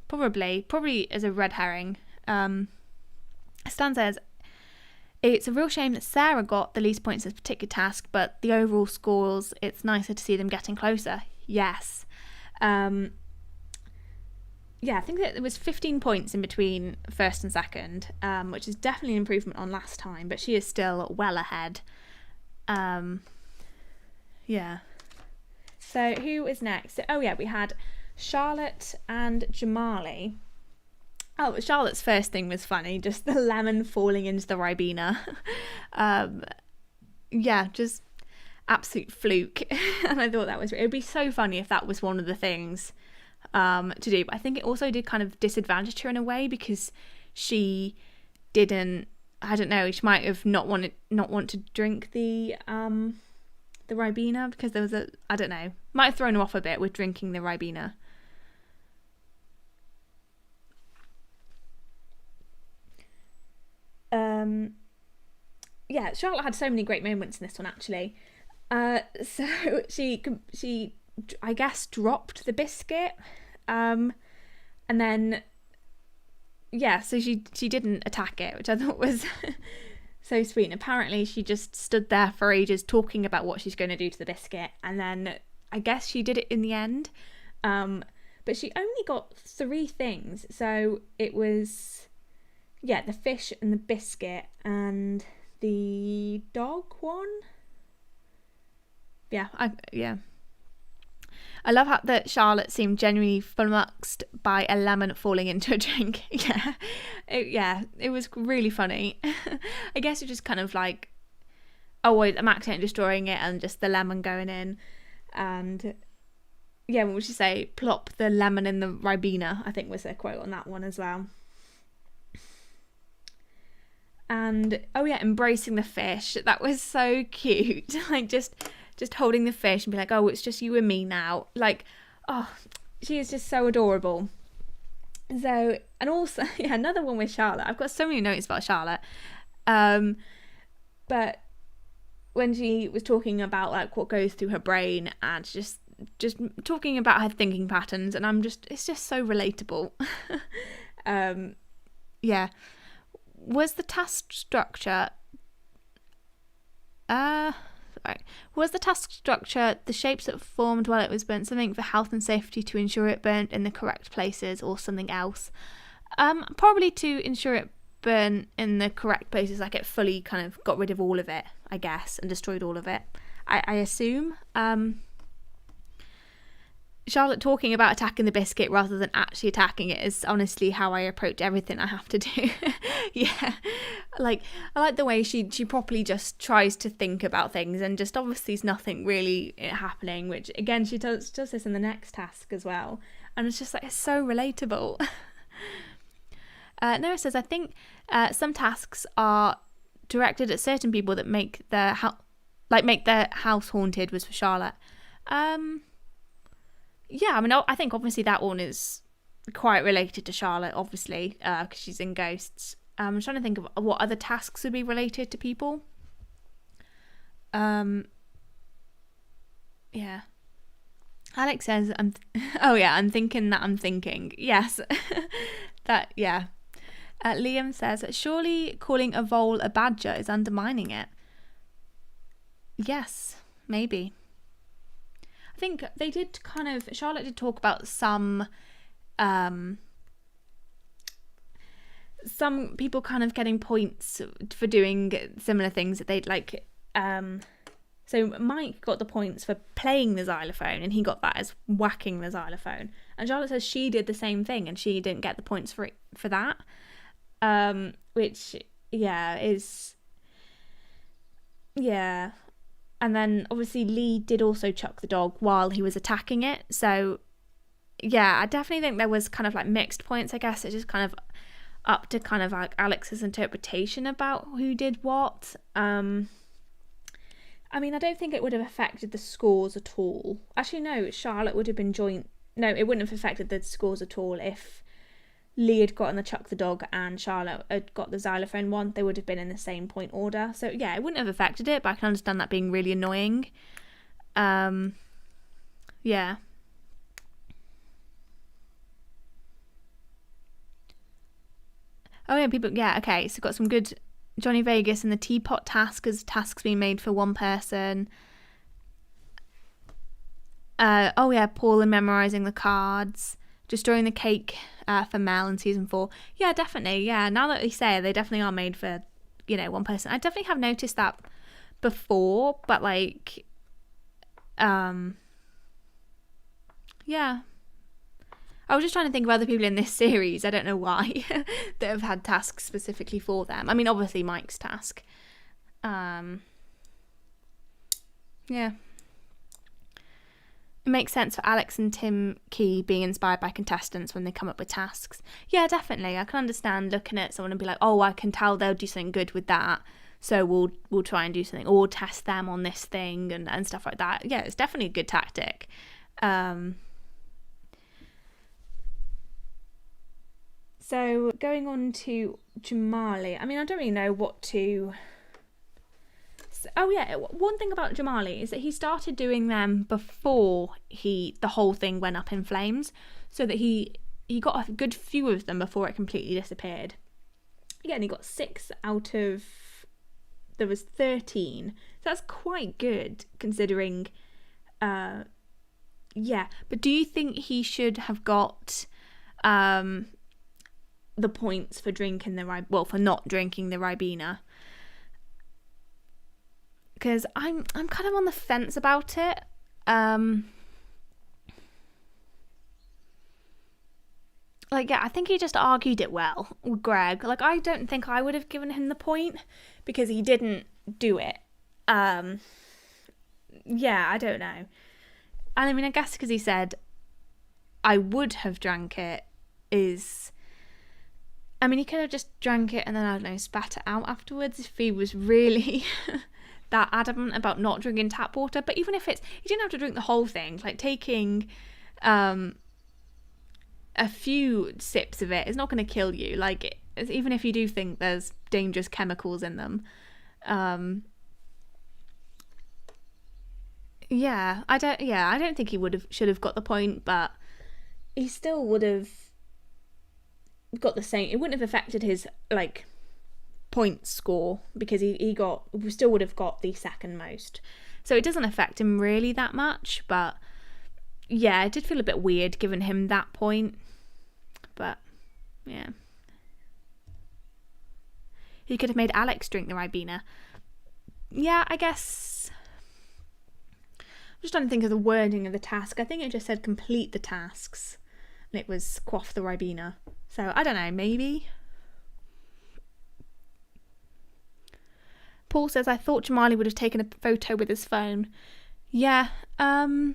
probably as a red herring. Stan says, it's a real shame that Sarah got the least points of this particular task, but the overall scores, it's nicer to see them getting closer. Yes. Yeah, I think that there was 15 points in between first and second, which is definitely an improvement on last time, but she is still well ahead. Yeah. So who is next? Oh yeah, we had Charlotte and Jamali. Oh, Charlotte's first thing was funny, just the lemon falling into the Ribena. Yeah, just absolute fluke. And I thought it would be so funny if that was one of the things to do. But I think it also did kind of disadvantage her in a way, because she didn't, I don't know, she might have not want to drink the Ribena, because there was I don't know, might have thrown her off a bit with drinking the Ribena. Yeah, Charlotte had so many great moments in this one, actually. So she I guess dropped the biscuit, and then so she didn't attack it, which I thought was so sweet. And apparently she just stood there for ages talking about what she's going to do to the biscuit, and then I guess she did it in the end. But she only got 3 things, so it was the fish and the biscuit and the dog one. I love how that Charlotte seemed genuinely flummoxed by a lemon falling into a drink. It was really funny. I guess it's just kind of like, I'm accidentally destroying it, and just the lemon going in. And what would you say? Plop the lemon in the Ribena, I think was their quote on that one as well. And embracing the fish. That was so cute. Like just holding the fish and be like, oh, it's just you and me now. Like, oh, she is just so adorable. So, and also, another one with Charlotte. I've got so many notes about Charlotte. But when she was talking about like what goes through her brain, and just talking about her thinking patterns, and it's just so relatable. Was the task structure the shapes that formed while it was burnt something for health and safety to ensure it burnt in the correct places, or something else? Probably to ensure it burnt in the correct places, like it fully kind of got rid of all of it, I guess, and destroyed all of it, I assume. Charlotte talking about attacking the biscuit rather than actually attacking it is honestly how I approach everything I have to do. Like, I like the way she properly just tries to think about things, and just obviously there's nothing really happening, which again she does this in the next task as well, and it's just like, it's so relatable. Noah says, I think some tasks are directed at certain people that make their house haunted, was for Charlotte. I think obviously that one is quite related to Charlotte, obviously, because she's in Ghosts. I'm trying to think of what other tasks would be related to people. Alex says, I'm thinking that I'm thinking. Yes. Liam says, surely calling a vole a badger is undermining it. Yes, maybe. I think they did Charlotte did talk about some people kind of getting points for doing similar things that they'd like. So Mike got the points for playing the xylophone, and he got that as whacking the xylophone. And Charlotte says she did the same thing, and she didn't get the points for that. Which is. And then obviously Lee did also chuck the dog while he was attacking it. So I definitely think there was kind of like mixed points, I guess. It's just kind of up to kind of like Alex's interpretation about who did what. I don't think it would have affected the scores at all. Actually, no, Charlotte would have been joint. No, it wouldn't have affected the scores at all if Lee had gotten the chuck the dog and Charlotte had got the xylophone one. They would have been in the same point order. So it wouldn't have affected it, but I can understand that being really annoying. People, okay, so got some good Johnny Vegas and the teapot task, as tasks being made for one person. Paul and memorising the cards. Destroying the cake for Mel in season 4. Yeah, definitely. Yeah, now that you say it, they definitely are made for, one person. I definitely have noticed that before, but like, I was just trying to think of other people in this series, I don't know why, that have had tasks specifically for them. I mean, obviously Mike's task. Yeah. It makes sense for Alex and Tim Key being inspired by contestants when they come up with tasks. Yeah, definitely. I can understand looking at someone and be like, oh, I can tell they'll do something good with that, so we'll try and do something, or test them on this thing and stuff like that. Yeah, it's definitely a good tactic. So going on to Jamali. I mean, I don't really know what to... Oh yeah, one thing about Jamali is that he started doing them before the whole thing went up in flames, so that he got a good few of them before it completely disappeared. Yeah, and he got 6 out of... There was 13. So that's quite good, considering... Yeah, but do you think he should have got the points for drinking for not drinking the Ribena? Because I'm kind of on the fence about it. I think he just argued it well with Greg. I don't think I would have given him the point because he didn't do it. Yeah, I don't know. And I mean, I guess because he said, I would have drank it is... I mean, he could have just drank it and then, I don't know, spat it out afterwards if he was really... that adamant about not drinking tap water. But even if you didn't have to drink the whole thing, taking a few sips of it is not going to kill you. Even if you do think there's dangerous chemicals in them. I don't think he should have got the point, but he still would have got the same. It wouldn't have affected his point score because he still would have got the second most, so it doesn't affect him really that much. But yeah, it did feel a bit weird giving him that point, but yeah, he could have made Alex drink the Ribena. Yeah, I guess. I'm just trying to think of the wording of the task. I think it just said complete the tasks and it was quaff the Ribena, so I don't know, maybe. Paul says, I thought Jamali would have taken a photo with his phone. Yeah, I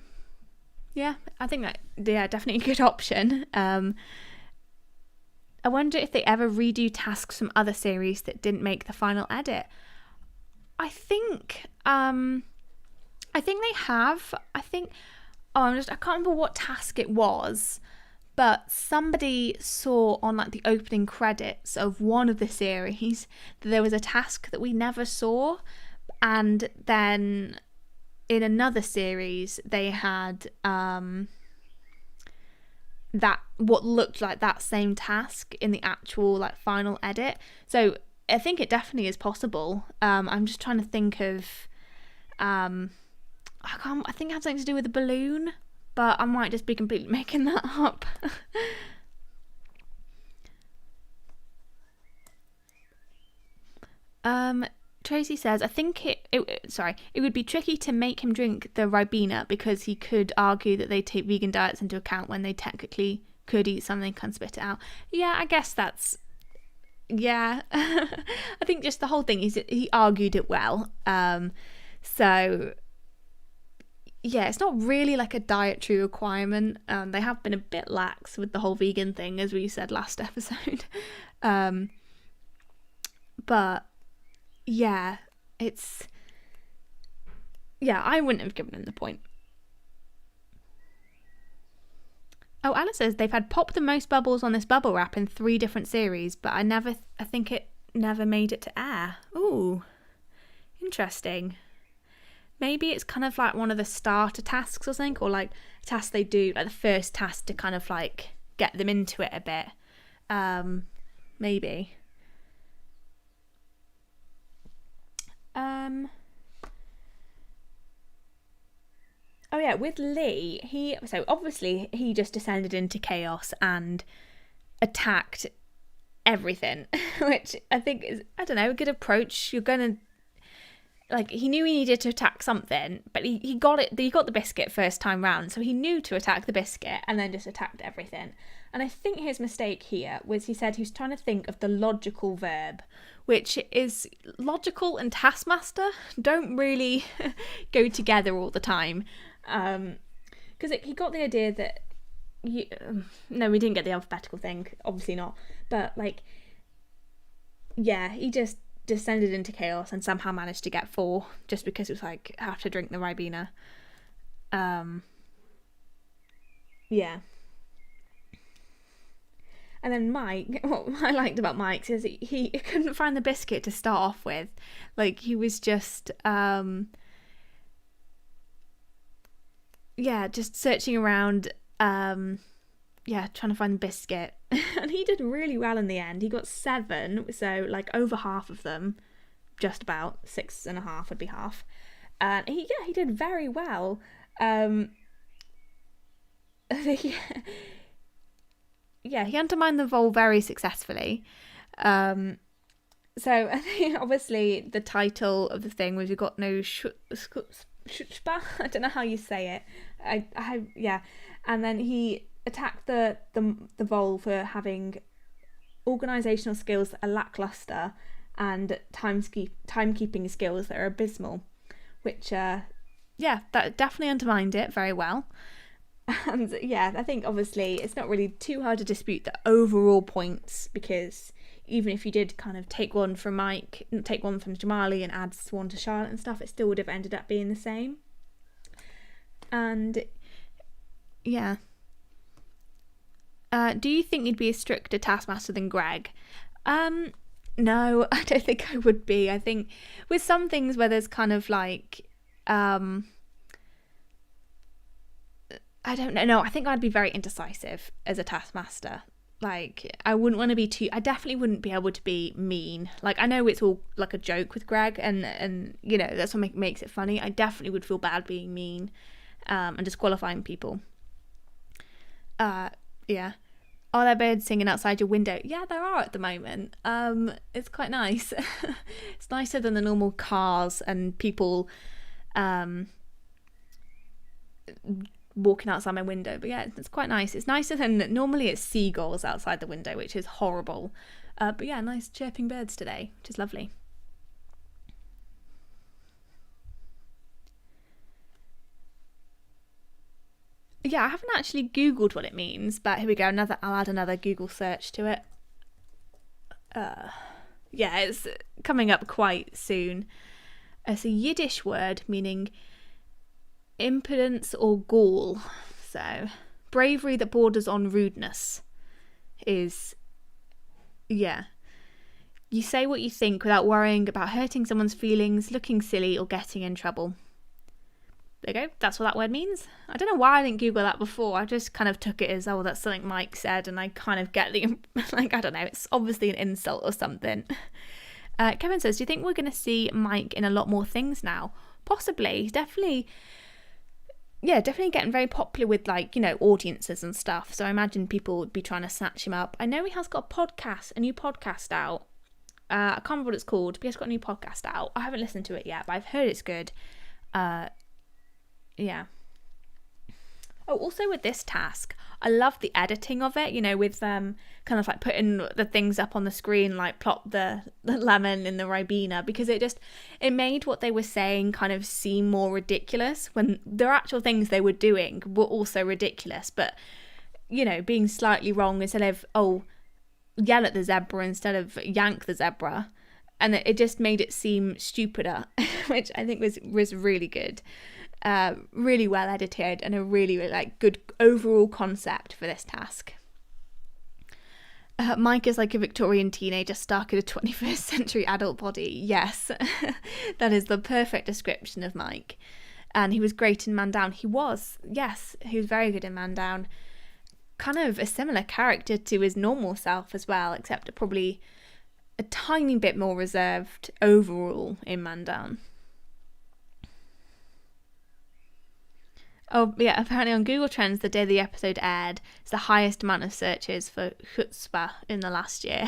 think that, definitely a good option. I wonder if they ever redo tasks from other series that didn't make the final edit. I think they have. I can't remember what task it was, but somebody saw on the opening credits of one of the series that there was a task that we never saw, and then in another series they had that what looked like that same task in the actual final edit. So I think it definitely is possible. I'm just trying to think of I think it had something to do with a balloon, but I might just be completely making that up. Tracy says, I think it would be tricky to make him drink the Ribena because he could argue that they take vegan diets into account when they technically could eat something and spit it out. Yeah, I guess that's... Yeah. I think just the whole thing is he argued it well. So... Yeah, it's not really a dietary requirement. They have been a bit lax with the whole vegan thing, as we said last episode. But yeah, I wouldn't have given him the point. Oh, Alice says they've had pop the most bubbles on this bubble wrap in 3 different series, but I think it never made it to air. Ooh, interesting. Maybe it's kind of one of the starter tasks or something, or a task they do, the first task to kind of get them into it a bit. Maybe. Oh yeah, with Lee, obviously he just descended into chaos and attacked everything, which I think is, I don't know, a good approach. You're gonna... like, he knew he needed to attack something, but he got the biscuit first time round, so he knew to attack the biscuit and then just attacked everything. And I think his mistake here was he said he was trying to think of the logical verb, which is logical and Taskmaster don't really go together all the time. Because he got the idea that... no, we didn't get the alphabetical thing, obviously not. But, like, yeah, he just descended into chaos and somehow managed to get 4 just because it was like, have to drink the Ribena. Yeah. And then Mike, what I liked about Mike is he couldn't find the biscuit to start off with. Like, he was just just searching around, trying to find the biscuit. And he did really well in the end. He got 7, so like over half of them, just about 6.5 would be half. And he did very well. He undermined the vole very successfully. So I think obviously the title of the thing was "You Got No Schutzpah." I don't know how you say it. And then he attacked the vole for having organisational skills that are lackluster and timekeeping skills that are abysmal, which that definitely undermined it very well. And I think obviously it's not really too hard to dispute the overall points, because even if you did kind of take one from Mike, take one from Jamali and add one to Charlotte and stuff, it still would have ended up being the same. And do you think you'd be a stricter Taskmaster than Greg? No, I don't think I would be. I think with some things where there's kind of like I don't know. No, I think I'd be very indecisive as a Taskmaster. Like, I definitely wouldn't be able to be mean. Like, I know it's all like a joke with Greg and you know, that's what makes it funny. I definitely would feel bad being mean and disqualifying people. Are there birds singing outside your window? Yeah, there are at the moment. It's quite nice. It's nicer than the normal cars and people walking outside my window, but yeah, it's quite nice. It's nicer than normally it's seagulls outside the window, which is horrible. But yeah, nice chirping birds today, which is lovely. Yeah, I haven't actually Googled what it means, but here we go. I'll add another Google search to it. It's coming up quite soon. It's a Yiddish word meaning impudence or gall. So bravery that borders on rudeness is you say what you think without worrying about hurting someone's feelings, looking silly, or getting in trouble. There you go, that's what that word means. I don't know why I didn't Google that before. I just kind of took it as, oh, that's something Mike said, and I kind of get the like, I don't know, it's obviously an insult or something. Kevin says, do you think we're going to see Mike in a lot more things now? Possibly. He's definitely getting very popular with, like, you know, audiences and stuff. So I imagine people would be trying to snatch him up. I know he has got a new podcast out. I can't remember what it's called, but he's got a new podcast out. I haven't listened to it yet, but I've heard it's good. Oh, also with this task, I love the editing of it, you know, with kind of like putting the things up on the screen, like plop the lemon in the Ribena, because it made what they were saying kind of seem more ridiculous when the actual things they were doing were also ridiculous. But, you know, being slightly wrong, instead of, oh, yell at the zebra instead of yank the zebra. And it just made it seem stupider, which I think was really good. Really well edited, and a really, really like good overall concept for this task. Mike is like a Victorian teenager stuck in a 21st century adult body. Yes, that is the perfect description of Mike. And he was great in Man Down. He was very good in Man Down. Kind of a similar character to his normal self as well, except probably a tiny bit more reserved overall in Man Down. Oh, yeah, apparently on Google Trends, the day the episode aired, it's the highest amount of searches for chutzpah in the last year.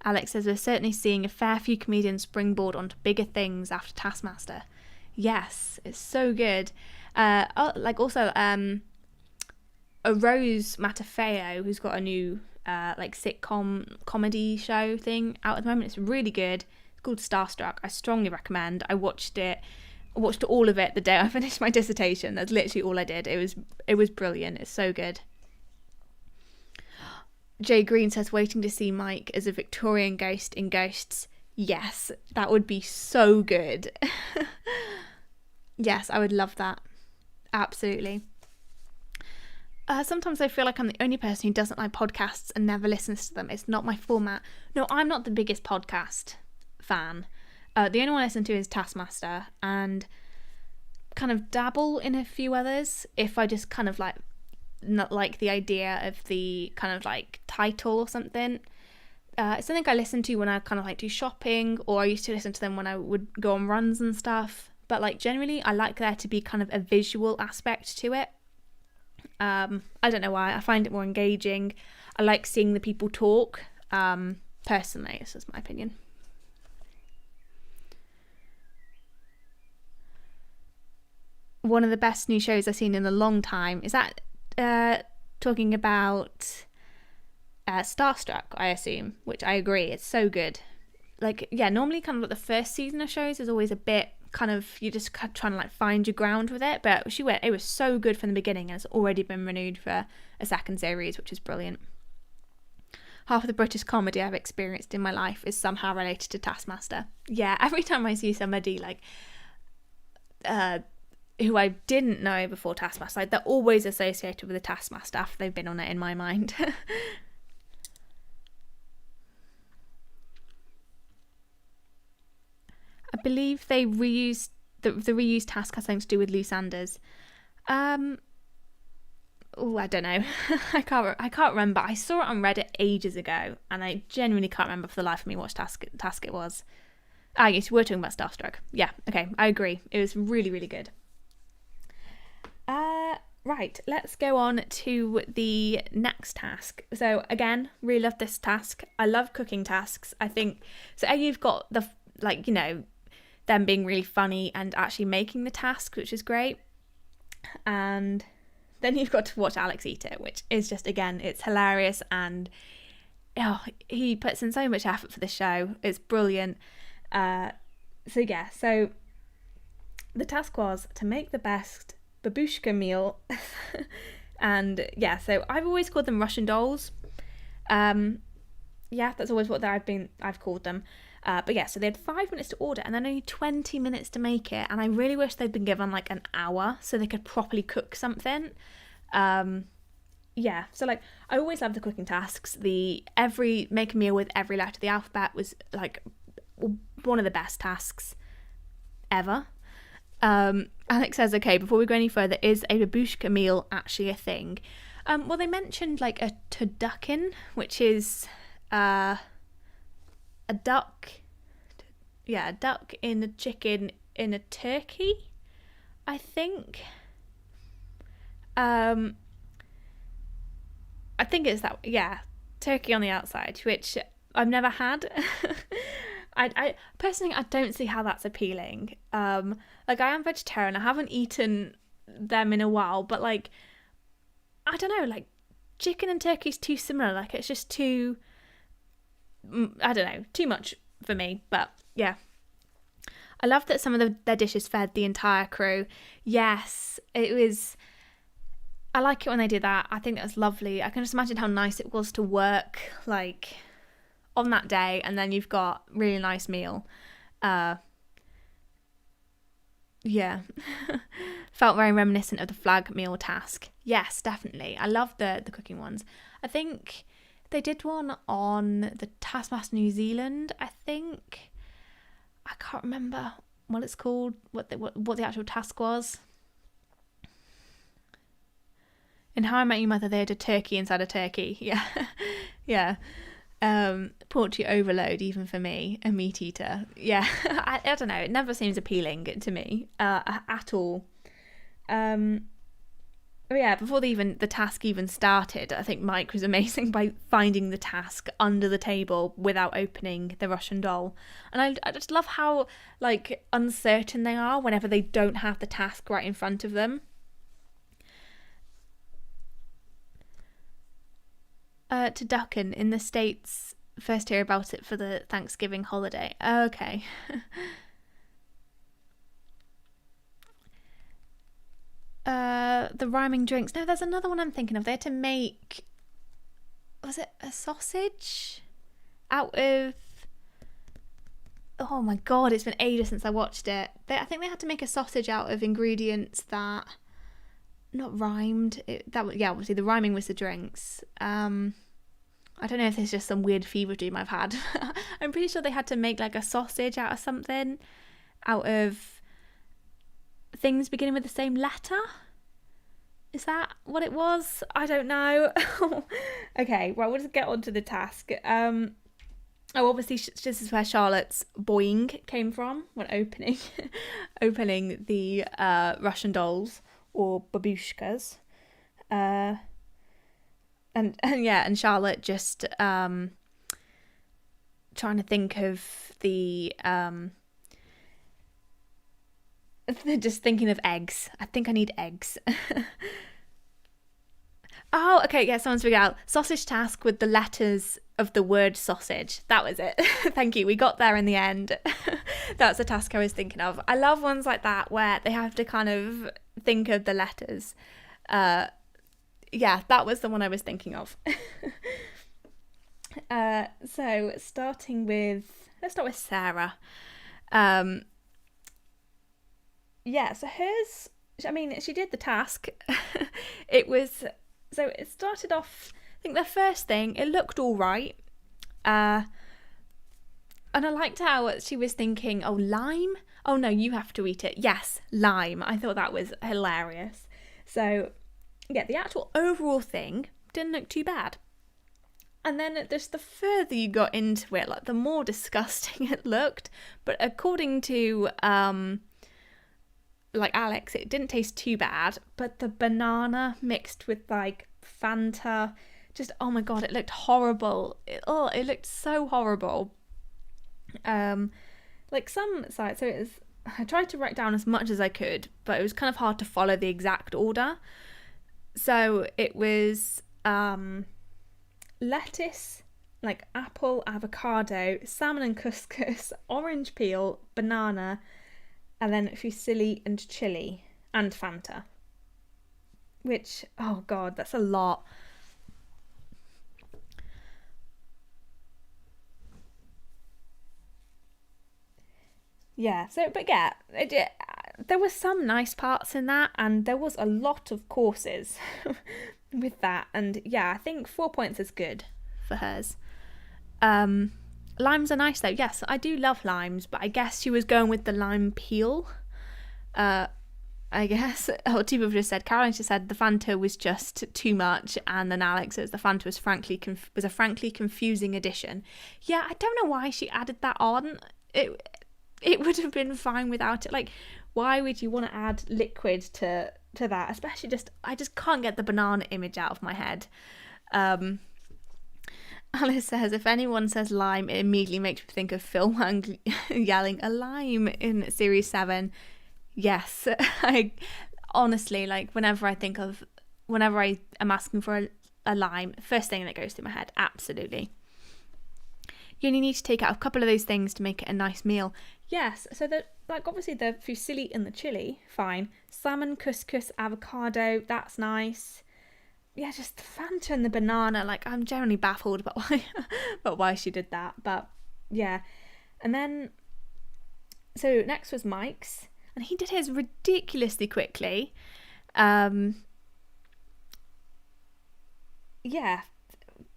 Alex says, we're certainly seeing a fair few comedians springboard onto bigger things after Taskmaster. Yes, it's so good. Also, a Rose Matafeo, who's got a new sitcom comedy show thing out at the moment. It's really good. It's called Starstruck. I strongly recommend. I watched all of it the day I finished my dissertation. That's literally all I did. It was brilliant. It's so good. Jay Green says, waiting to see Mike as a Victorian ghost in Ghosts. Yes, that would be so good. Yes, I would love that. Absolutely. Sometimes I feel like I'm the only person who doesn't like podcasts and never listens to them. It's not my format. No, I'm not the biggest podcast fan. The only one I listen to is Taskmaster, and kind of dabble in a few others if I just kind of not like the idea of the kind of like title or something. It's something I listen to when I kind of like do shopping, or I used to listen to them when I would go on runs and stuff. But like generally I like there to be kind of a visual aspect to it. I don't know why. I find it more engaging. I like seeing the people talk. Personally, this is my opinion. One of the best new shows I've seen in a long time. Is that talking about Starstruck, I assume, which I agree. It's so good. Like, yeah, normally kind of like the first season of shows is always a bit kind of, you're just trying to like find your ground with it, but it was so good from the beginning, and it's already been renewed for a second series, which is brilliant. Half of the British comedy I've experienced in my life is somehow related to Taskmaster. Yeah, every time I see somebody like who I didn't know before Taskmaster, like, they're always associated with the Taskmaster after they've been on it in my mind. I believe they reused the reused task has something to do with loose enders. I don't know. I can't remember. I saw it on Reddit ages ago, and I genuinely can't remember for the life of me what task it was. Yes, we're talking about Starstruck. Yeah, okay, I agree. It was really, really good. Right, let's go on to the next task. So again, really love this task. I love cooking tasks. I think so. You've got the them being really funny and actually making the task, which is great. And then you've got to watch Alex eat it, which is just, again, it's hilarious, and he puts in so much effort for the show. It's brilliant. So the task was to make the best babushka meal. And yeah, so I've always called them Russian dolls. That's always what I've called them. But yeah, so they had 5 minutes to order and then only 20 minutes to make it. And I really wish they'd been given like an hour so they could properly cook something. So like I always love the cooking tasks. Make a meal with every letter of the alphabet was like one of the best tasks ever. Alex says, okay, before we go any further, is a babushka meal actually a thing? Well, they mentioned like a turducken, which is a duck in a chicken in a turkey, I think. I think it's that, yeah, turkey on the outside, which I've never had. I personally, I don't see how that's appealing. Like, I am vegetarian. I haven't eaten them in a while, but like, I don't know, like chicken and turkey is too similar. Like, it's just too, I don't know, too much for me. But yeah, I love that some of their dishes fed the entire crew. Yes, it was. I like it when they do that. I think that's lovely. I can just imagine how nice it was to work like on that day, and then you've got really nice meal. Yeah. Felt very reminiscent of the flag meal task. Yes, definitely. I love the cooking ones. I think they did one on the Taskmaster New Zealand, I think. I can't remember what it's called, what the actual task was. In How I Met Your Mother, they had a turkey inside a turkey. Yeah. Yeah. Poultry overload, even for me, a meat eater. Yeah. I don't know. It never seems appealing to me at all. Oh yeah, before the task even started, I think Mike was amazing by finding the task under the table without opening the Russian doll. And I just love how like uncertain they are whenever they don't have the task right in front of them. To Ducken in the States, first hear about it for the Thanksgiving holiday. Okay. The rhyming drinks. No, there's another one I'm thinking of. They had to make, was it a sausage out of, oh my god, it's been ages since I watched it. I think they had to make a sausage out of ingredients that not rhymed. Obviously the rhyming was the drinks. I don't know if there's just some weird fever dream I've had. I'm pretty sure they had to make like a sausage out of something, out of things beginning with the same letter. Is that what it was? I don't know. Okay, well, we'll just get on to the task. Obviously, this is where Charlotte's boing came from when opening the Russian dolls, or babushkas. And Charlotte just trying to think of the just thinking of eggs. I think I need eggs. Oh, okay, yeah, someone's figured out. Sausage task with the letters of the word sausage. That was it. Thank you. We got there in the end. That's the task I was thinking of. I love ones like that where they have to kind of think of the letters. Yeah, that was the one I was thinking of. So let's start with Sarah. Yeah, so hers, I mean, she did the task. It started off, I think the first thing, it looked all right. And I liked how she was thinking, oh, lime? Oh no, you have to eat it. Yes, lime. I thought that was hilarious. So, yeah, the actual overall thing didn't look too bad. And then just the further you got into it, like the more disgusting it looked. But according to like Alex, it didn't taste too bad, but the banana mixed with like Fanta, just, oh my god, it looked horrible. It looked so horrible. Like some sites, so it was, I tried to write down as much as I could, but it was kind of hard to follow the exact order. So it was lettuce, like apple, avocado, salmon and couscous, orange peel, banana, and then fusilli and chili and Fanta. Which, oh god, that's a lot. Yeah, so, but yeah, there were some nice parts in that, and there was a lot of courses with that. And yeah, I think 4 points is good for hers. Limes are nice though. Yes, I do love limes, but I guess she was going with the lime peel. I guess. Oh, two people just said. Caroline just said the Fanta was just too much, and then Alex says the Fanta was a frankly confusing addition. Yeah, I don't know why she added that on. It would have been fine without it. Like, why would you want to add liquid to that? Especially I just can't get the banana image out of my head. Alice says, if anyone says lime, it immediately makes me think of Phil Wang yelling a lime in Series 7. Yes, I honestly, like, whenever I am asking for a lime, first thing that goes through my head, absolutely. You only need to take out a couple of those things to make it a nice meal. Yes, so obviously the fusilli and the chili, fine. Salmon, couscous, avocado, that's nice. Yeah, just the Fanta and the banana, like, I'm generally baffled about why she did that, but yeah. And then, so next was Mike's, and he did his ridiculously quickly. Yeah,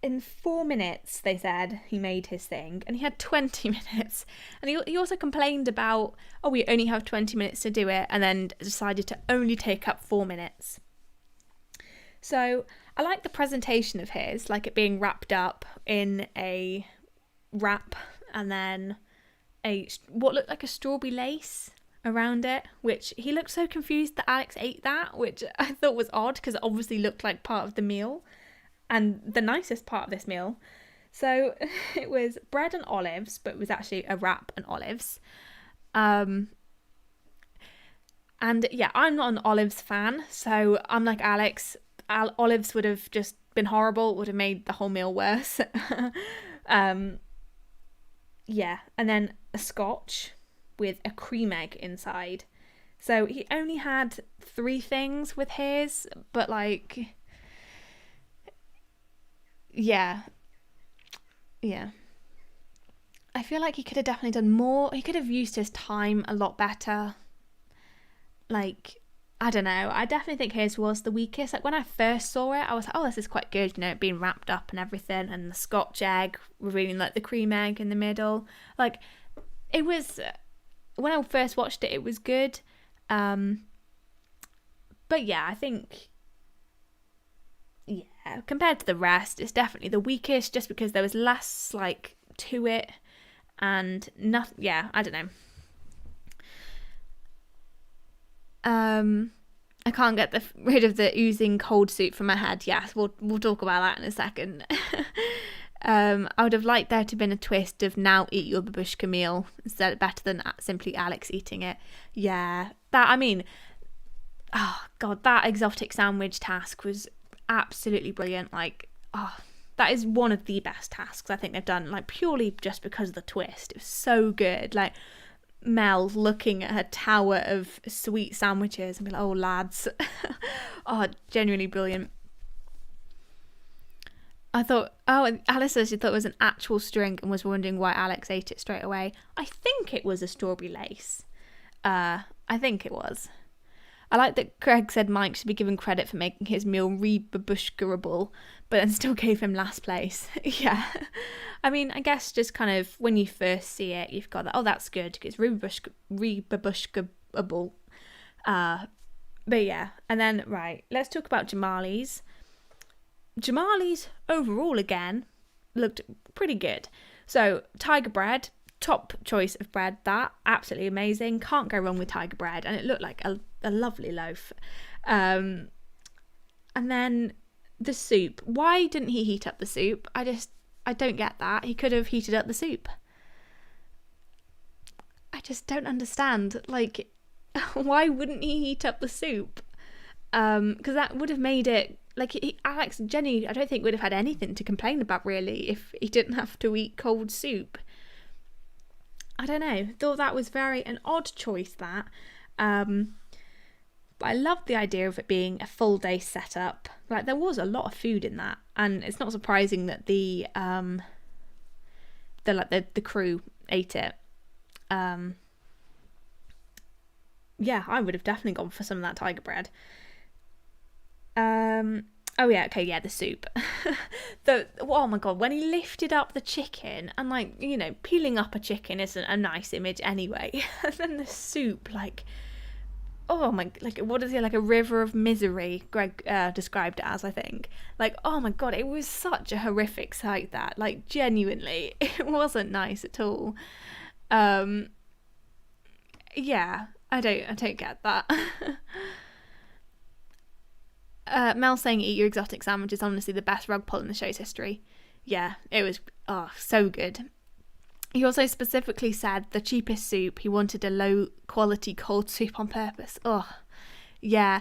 in 4 minutes, they said, he made his thing, and he had 20 minutes. And he also complained about, oh, we only have 20 minutes to do it, and then decided to only take up 4 minutes. So I like the presentation of his, like it being wrapped up in a wrap and then what looked like a strawberry lace around it, which he looked so confused that Alex ate that, which I thought was odd because it obviously looked like part of the meal and the nicest part of this meal. So it was bread and olives, but it was actually a wrap and olives. And yeah, I'm not an olives fan, so I'm like Alex. Olives would have just been horrible, would have made the whole meal worse. Yeah, and then a scotch with a cream egg inside. So he only had 3 things with his, but like, yeah. I feel like he could have definitely done more. He could have used his time a lot better. Like, I don't know. I definitely think his was the weakest. Like, when I first saw it, I was like, oh, this is quite good, you know, it being wrapped up and everything, and the scotch egg revealing like the cream egg in the middle. Like, it was, when I first watched it, it was good. But yeah, I think, yeah, compared to the rest, it's definitely the weakest, just because there was less like to it, and nothing. Yeah, I don't know. I can't get rid of the oozing cold soup from my head. Yes, we'll talk about that in a second. I would have liked there to have been a twist of now eat your babushka meal instead, better than simply Alex eating it. Yeah, that, I mean, oh god, that exotic sandwich task was absolutely brilliant. Like, oh, that is one of the best tasks I think they've done, like purely just because of the twist. It was so good. Like, Mel looking at her tower of sweet sandwiches and be like, oh lads. Oh, genuinely brilliant. I thought, oh, and Alice says she thought it was an actual string and was wondering why Alex ate it straight away. I think it was a strawberry lace. I think it was. I like that Craig said Mike should be given credit for making his meal re-babushka-able, but then still gave him last place. Yeah. I mean, I guess just kind of when you first see it, you've got that, oh, that's good, because it's re-babushka-able. But yeah. And then, right, let's talk about Jamali's. Jamali's overall, again, looked pretty good. So, tiger bread, top choice of bread, that, absolutely amazing. Can't go wrong with tiger bread. And it looked like a lovely loaf. And then the soup. Why didn't he heat up the soup? I don't get that. He could have heated up the soup. I just don't understand. Like, why wouldn't he heat up the soup? Because that would have made it, like, Alex and Jenny, I don't think would have had anything to complain about, really, if he didn't have to eat cold soup. I don't know. Thought that was an odd choice, that. But I loved the idea of it being a full day setup. Like, there was a lot of food in that, and it's not surprising that the crew ate it. Yeah, I would have definitely gone for some of that tiger bread. Oh yeah, okay, yeah, the soup. Oh my god, when he lifted up the chicken, and like, you know, peeling up a chicken isn't a nice image anyway. And then the soup, like, oh my, like, what is it, like a river of misery, Greg described it as, I think. Like, oh my god, it was such a horrific sight, that, like, genuinely, it wasn't nice at all. Yeah, I don't get that. Mel saying eat your exotic sandwich is honestly the best rug pull in the show's history. Yeah, it was so good. He also specifically said the cheapest soup, he wanted a low quality cold soup on purpose. Oh, yeah.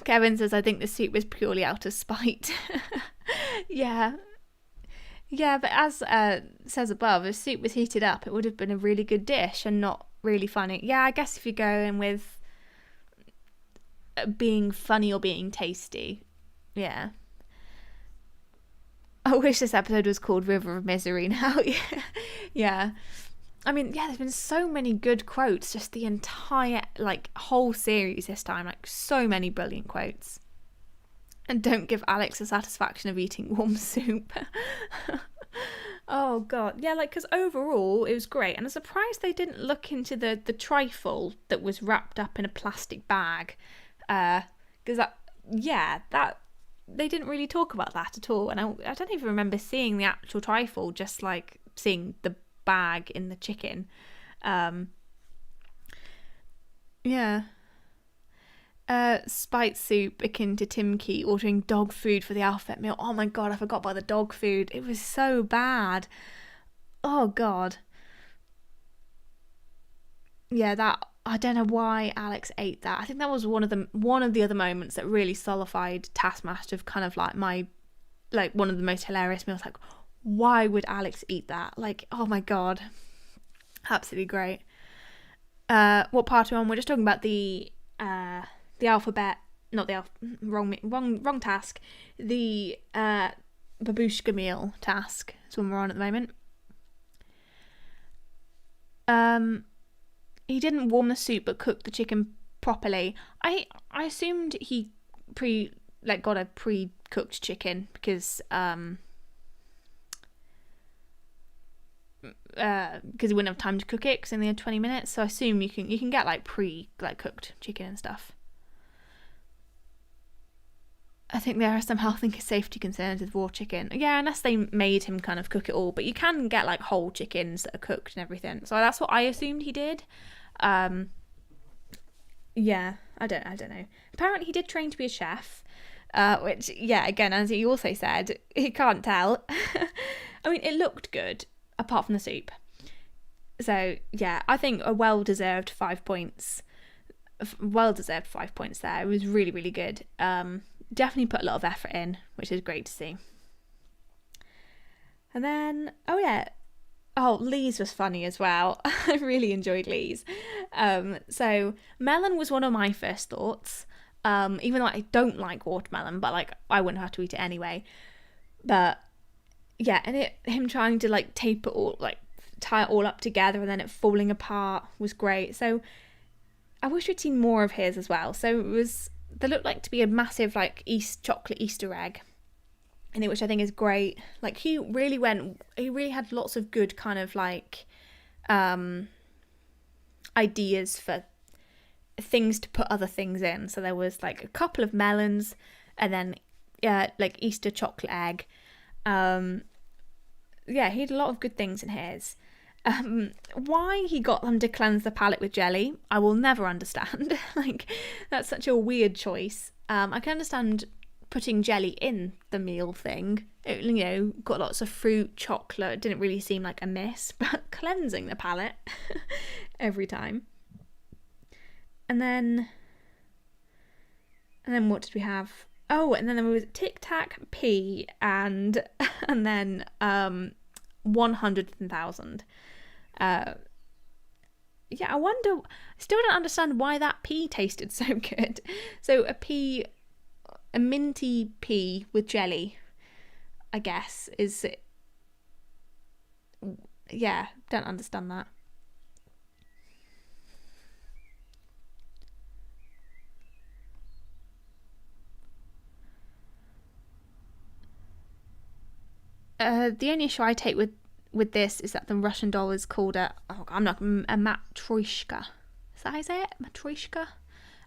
Kevin says, I think the soup was purely out of spite. Yeah. Yeah, but as says above, if soup was heated up, it would have been a really good dish and not really funny. Yeah, I guess if you go in with being funny or being tasty. Yeah. I wish this episode was called River of Misery now. Yeah. I mean, yeah, there's been so many good quotes, just the entire, like, whole series this time. Like, so many brilliant quotes. And don't give Alex the satisfaction of eating warm soup. Oh, God. Yeah, like, because overall, it was great. And I'm surprised they didn't look into the trifle that was wrapped up in a plastic bag. Because that they didn't really talk about that at all, and I don't even remember seeing the actual trifle, just like seeing the bag in the chicken. Yeah. Spite soup akin to Timkey ordering dog food for the alphabet meal. Oh my god, I forgot about the dog food. It was so bad. Oh god. Yeah, that, I don't know why Alex ate that. I think that was one of the other moments that really solidified Taskmaster of kind of like my, like, one of the most hilarious meals. Like, why would Alex eat that? Like, oh my god. Absolutely great. What part are we on? We're just talking about the alphabet, not the wrong task. The babushka meal task is one we're on at the moment. He didn't warm the soup but cooked the chicken properly. I assumed he got a pre-cooked chicken because he wouldn't have time to cook it because only had 20 minutes. So I assume you can get like cooked chicken and stuff. I think there are some health and safety concerns with raw chicken. Yeah, unless they made him kind of cook it all. But you can get like whole chickens that are cooked and everything. So that's what I assumed he did. Yeah, I don't know. Apparently he did train to be a chef. Which, yeah, again, as he also said, he can't tell. I mean, it looked good, apart from the soup. So, yeah, I think a well-deserved 5 points. Well-deserved 5 points there. It was really, really good. Definitely put a lot of effort in, which is great to see. And then, Lee's was funny as well. I really enjoyed Lee's. So melon was one of my first thoughts. Even though I don't like watermelon, but like I wouldn't have to eat it anyway. But yeah, and him trying to like tape it all, like tie it all up together, and then it falling apart was great. So I wish we'd seen more of his as well. So there looked like to be a massive like chocolate Easter egg in it, which I think is great. Like he really had lots of good kind of like ideas for things to put other things in. So there was like a couple of melons and then like Easter chocolate egg. He had a lot of good things in his. Why he got them to cleanse the palate with jelly, I will never understand. Like, that's such a weird choice. I can understand putting jelly in the meal thing. It, got lots of fruit, chocolate. It didn't really seem like a miss, but cleansing the palate every time. And then what did we have? Oh, and then there was Tic Tac, P, and then 100,000. I wonder, I still don't understand why that pea tasted so good. So a minty pea with jelly, I guess, is, yeah, don't understand that. The only issue I take with this is that the Russian doll is called a matryoshka. Is that how you say it? Matryoshka?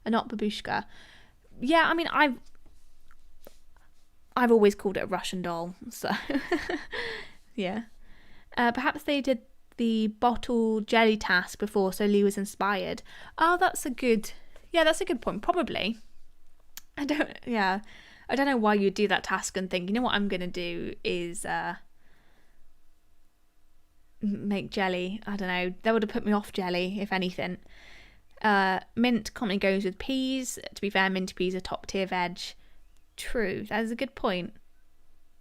And not babushka. Yeah, I mean, I've always called it a Russian doll, so yeah. Perhaps they did the bottle jelly task before, so Lee was inspired. Oh, that's a good point. Probably. I don't know why you'd do that task and think, you know what I'm gonna do is make jelly. I don't know. That would have put me off jelly, if anything. Mint commonly goes with peas. To be fair, mint peas are top tier veg. True, that is a good point.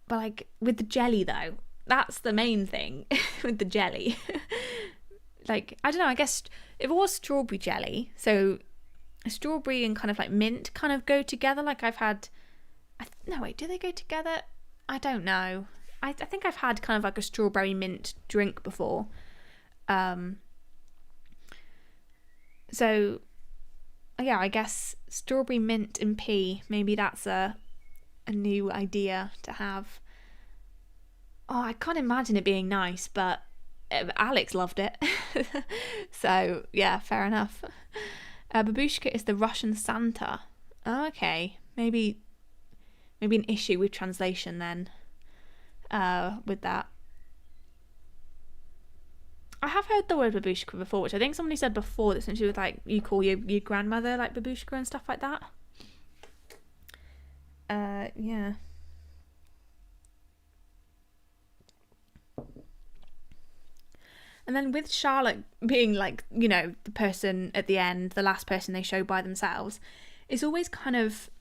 But like with the jelly though, that's the main thing with the jelly. Like, I don't know, I guess if it was strawberry jelly, so strawberry and kind of like mint kind of go together. Like I've had, no wait, do they go together? I don't know. I think I've had kind of like a strawberry mint drink before. So yeah, I guess strawberry, mint and pea, maybe that's a new idea to have. Oh, I can't imagine it being nice, but Alex loved it. So yeah, fair enough. Babushka is the Russian Santa. Oh, okay, maybe an issue with translation then. With that, I have heard the word babushka before, which I think somebody said before this, when she was like, you call your grandmother like babushka and stuff like that. Yeah. And then with Charlotte being like, you know, the person at the end, the last person they show by themselves, it's always kind of,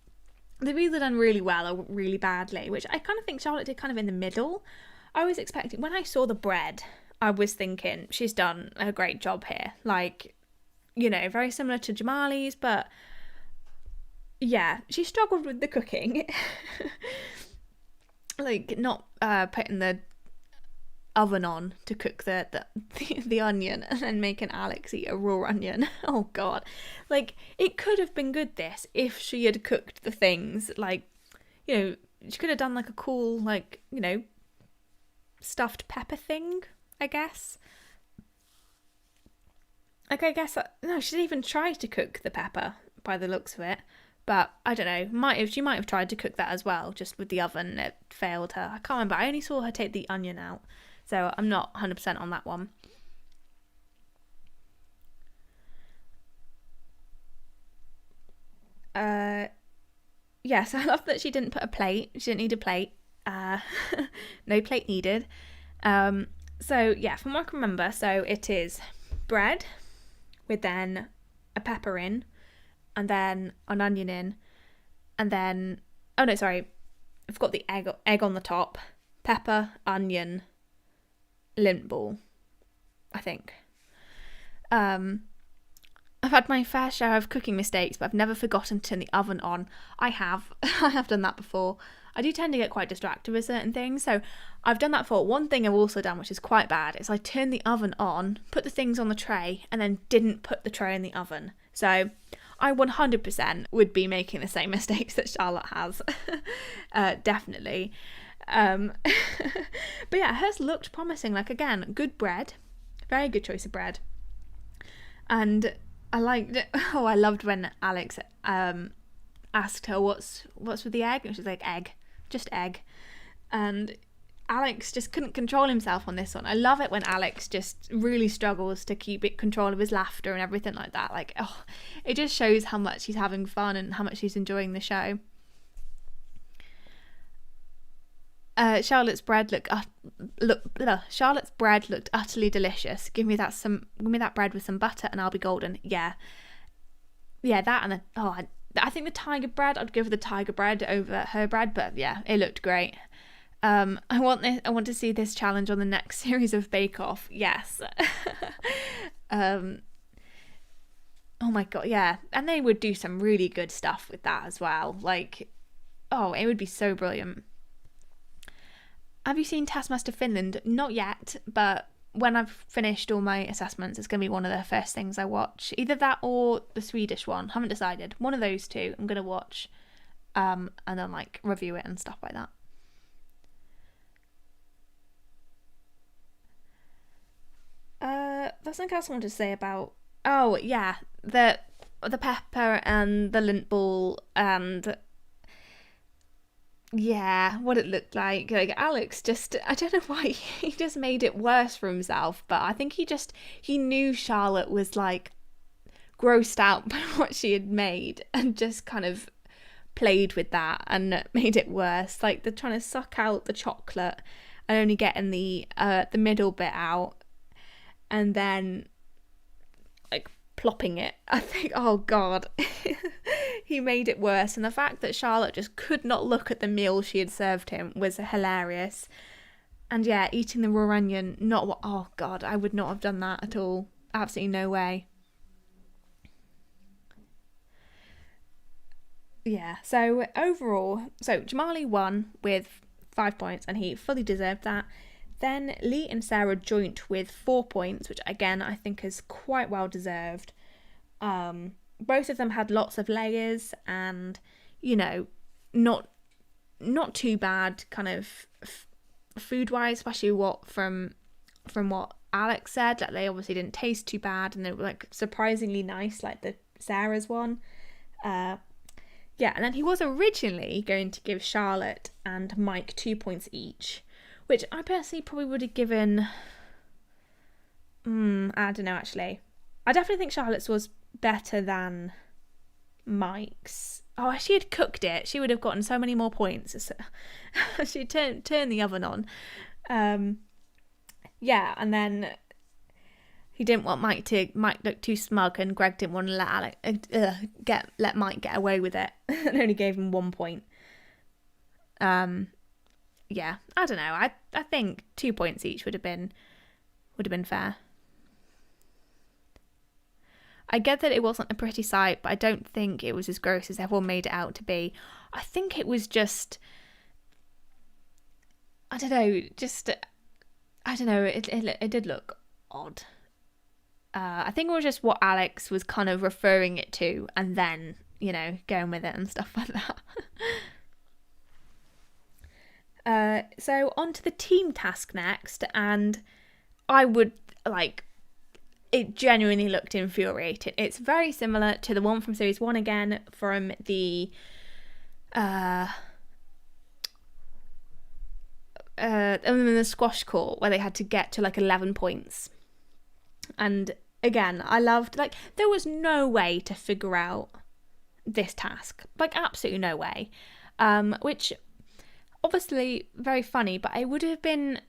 they've either done really well or really badly, which I kind of think Charlotte did kind of in the middle. I was expecting, when I saw the bread, I was thinking she's done a great job here. Like, you know, very similar to Jamali's, but yeah, she struggled with the cooking. Like, not putting the oven on to cook the onion and then making Alex eat a raw onion. Oh god, like, it could have been good, this, if she had cooked the things, like, you know, she could have done like a cool, like, you know, stuffed pepper thing, I guess. Like, I guess no, she didn't even try to cook the pepper by the looks of it, but I don't know, she might have tried to cook that as well, just with the oven. It failed her. I can't remember. I only saw her take the onion out, so I'm not 100% on that one. Yes, I love that she didn't put a plate. She didn't need a plate. No plate needed. So yeah, from what I can remember, so it is bread with then a pepper in, and then an onion in, and then, oh no, sorry, I've got the egg on the top, pepper, onion, lint ball, I think. I've had my fair share of cooking mistakes, but I've never forgotten to turn the oven on. I have done that before. I do tend to get quite distracted with certain things, so I've done that before. One thing I've also done, which is quite bad, is I turned the oven on, put the things on the tray, and then didn't put the tray in the oven. So I 100% would be making the same mistakes that Charlotte has. Definitely. But yeah, hers looked promising. Like, again, good bread. Very good choice of bread. And I loved when Alex asked her what's with the egg, and she's like, egg, just egg. And Alex just couldn't control himself on this one. I love it when Alex just really struggles to keep control of his laughter and everything like that. Like, oh, it just shows how much he's having fun and how much he's enjoying the show. Charlotte's bread looked utterly delicious. Give me that bread with some butter and I'll be golden. Yeah, that, and I think the tiger bread, I'd go for the tiger bread over her bread, but yeah, it looked great. I want to see this challenge on the next series of Bake Off. Yes. Oh my god, yeah, and they would do some really good stuff with that as well. Like, oh, it would be so brilliant. Have you seen Taskmaster Finland? Not yet, but when I've finished all my assessments, it's going to be one of the first things I watch. Either that or the Swedish one. Haven't decided. One of those two I'm going to watch, and then like review it and stuff like that. There's something else I wanted to say about. Oh yeah, the pepper and the lint ball, and yeah, what it looked like. Like, Alex just, I don't know why he just made it worse for himself, but I think he knew Charlotte was like grossed out by what she had made and just kind of played with that and made it worse. Like, they're trying to suck out the chocolate and only getting the middle bit out, and then like plopping it. I think, oh god. He made it worse, and the fact that Charlotte just could not look at the meal she had served him was hilarious. And yeah, eating the raw onion, oh god, I would not have done that at all. Absolutely no way. Yeah, so overall, Jamali won with 5 points, and he fully deserved that. Then Lee and Sarah joint with 4 points, which again I think is quite well deserved. Both of them had lots of layers, and you know, not too bad kind of food wise, especially from what Alex said. Like, they obviously didn't taste too bad, and they were like surprisingly nice, like the Sarah's one. Yeah, and then he was originally going to give Charlotte and Mike 2 points each, which I personally probably would have given I don't know, actually. I definitely think Charlotte's was better than Mike's. Oh, if she had cooked it, she would have gotten so many more points. She turned the oven on. Yeah, and then he didn't want Mike looked too smug, and Greg didn't want to let Mike get away with it, and only gave him 1 point. Yeah, I don't know. I think 2 points each would have been fair. I get that it wasn't a pretty sight, but I don't think it was as gross as everyone made it out to be. I think it was just, I don't know, it did look odd. I think it was just what Alex was kind of referring it to, and then, going with it and stuff like that. So on to the team task next, and I would, it genuinely looked infuriating. It's very similar to the one from series 1 again, from the squash court, where they had to get to 11 points. And again, I loved, there was no way to figure out this task. Absolutely no way. Which, obviously, very funny, but it would have been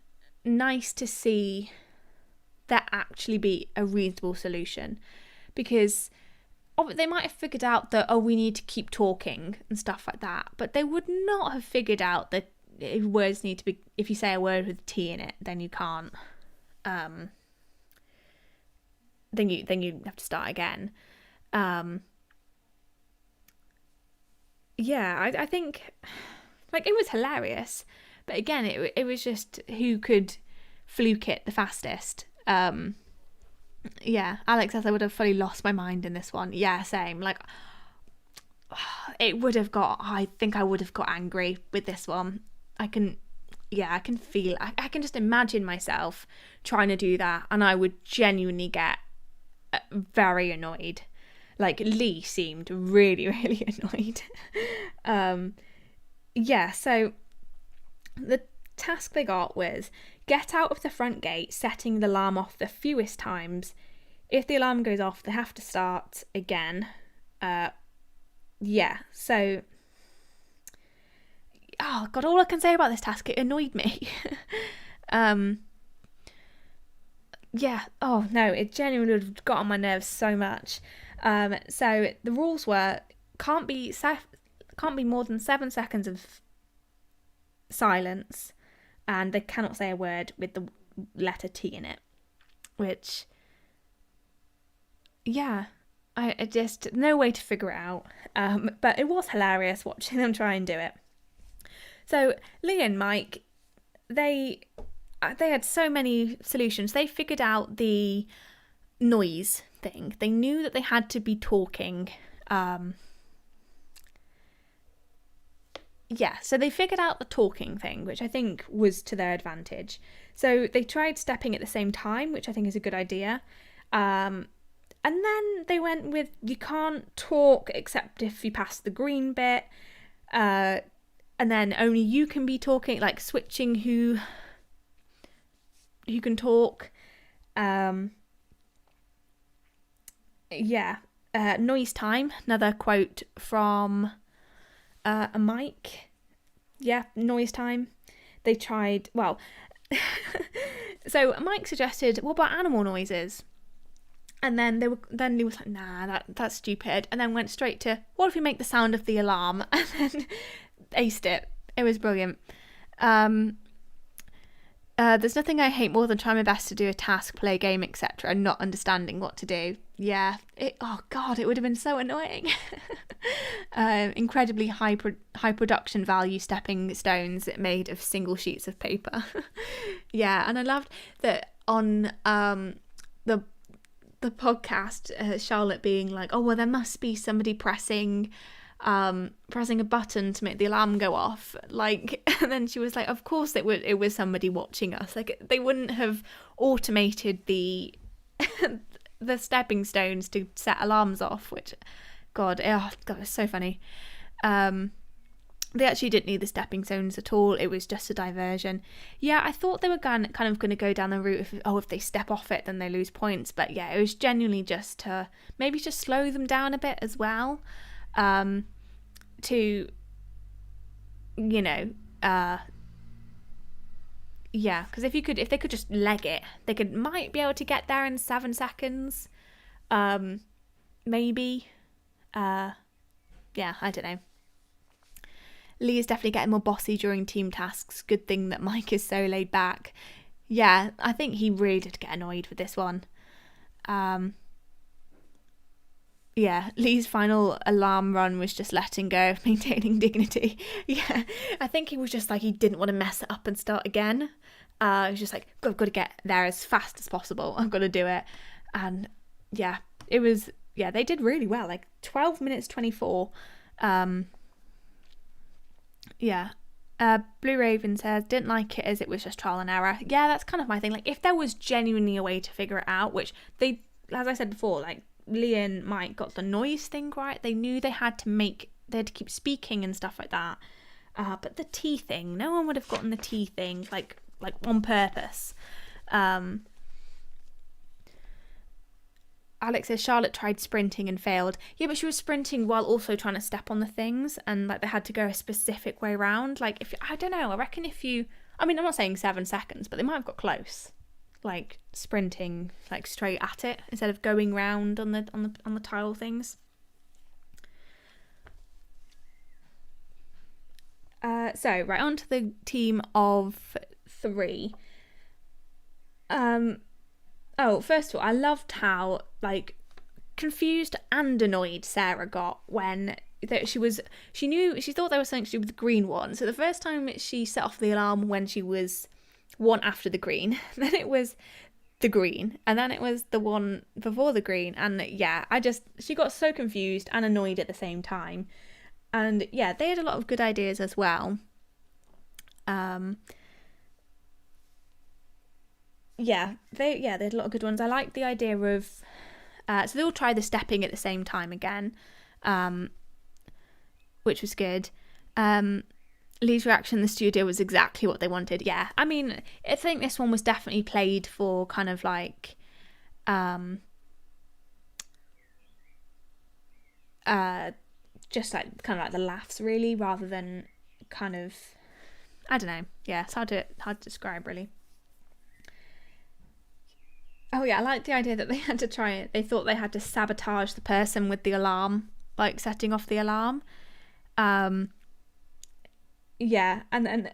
nice to see there actually be a reasonable solution, because they might have figured out that, we need to keep talking and stuff like that, but they would not have figured out that words need to be, if you say a word with T in it, then you can't, then you have to start again. Yeah, I think it was hilarious, but again, it was just who could fluke it the fastest. Yeah, Alex says I would have fully lost my mind in this one. Yeah, same. I think I would have got angry with this one. I can feel, I can just imagine myself trying to do that, and I would genuinely get very annoyed. Lee seemed really, really annoyed. Yeah, so the task they got was get out of the front gate, setting the alarm off the fewest times. If the alarm goes off, they have to start again. Yeah, so, oh god, all I can say about this task, it annoyed me. Yeah, oh no, it genuinely would have got on my nerves so much. So the rules were, can't be more than 7 seconds of silence, and they cannot say a word with the letter T in it, which, yeah, I just, no way to figure it out, but it was hilarious watching them try and do it. So Lee and Mike, they had so many solutions. They figured out the noise thing. They knew that they had to be talking. Yeah, so they figured out the talking thing, which I think was to their advantage. So they tried stepping at the same time, which I think is a good idea. And then they went with, you can't talk except if you pass the green bit. And then only you can be talking, switching who can talk. Yeah. Noise time, another quote from a Mike. Yeah, noise time. They tried, well, so Mike suggested, what about animal noises? And then he was like, nah, that's stupid. And then went straight to, what if we make the sound of the alarm? And then aced it. It was brilliant. There's nothing I hate more than trying my best to do a task, play a game, etc., and not understanding what to do. Yeah, oh god, it would have been so annoying. Incredibly high production value stepping stones made of single sheets of paper. Yeah, and I loved that on the podcast, Charlotte being like, oh well, there must be somebody pressing a button to make the alarm go off, and then she was like, of course it was somebody watching us. They wouldn't have automated the the stepping stones to set alarms off, which god, it's so funny. They actually didn't need the stepping stones at all. It was just a diversion. Yeah, I thought they were kind of going to go down the route of, if they step off it, then they lose points. But yeah, it was genuinely just to maybe just slow them down a bit as well. To, you know, yeah, because if they could just leg it, they might be able to get there in 7 seconds. Maybe. Yeah, I don't know. Lee is definitely getting more bossy during team tasks. Good thing that Mike is so laid back. Yeah, I think he really did get annoyed with this one. Yeah, Lee's final alarm run was just letting go, maintaining dignity. Yeah, I think he was just like, he didn't want to mess it up and start again. He was just like, I've got to get there as fast as possible. I've got to do it. And yeah, it was, yeah, they did really well. Like 12 minutes 24. Yeah. Blue Raven says, didn't like it as it was just trial and error. Yeah, that's kind of my thing. Like, if there was genuinely a way to figure it out, which they, as I said before, like, Lee and Mike got the noise thing right. They knew they had to keep speaking and stuff like that. But the tea thing, no one would have gotten the tea thing, like on purpose. Alex says Charlotte tried sprinting and failed. Yeah, but she was sprinting while also trying to step on the things, and like they had to go a specific way around. Like, I don't know, I reckon I'm not saying 7 seconds, but they might have got close. Like sprinting like straight at it instead of going round on the tile things. So right on to the team of 3. First of all, I loved how like confused and annoyed Sarah got when she thought there was something to do with the green one. So the first time she set off the alarm when she was one after the green, then it was the green, and then it was the one before the green, and yeah, she got so confused and annoyed at the same time. And yeah, they had a lot of good ideas as well. Yeah, they had a lot of good ones. I liked the idea of so they all tried the stepping at the same time again, which was good. Lee's reaction in the studio was exactly what they wanted. Yeah, I mean, I think this one was definitely played for kind of like just like kind of like the laughs really, rather than kind of, I don't know. Yeah, it's hard to describe really. Oh yeah, I like the idea that they had to try it. They thought they had to sabotage the person with the alarm, like setting off the alarm. Yeah, and then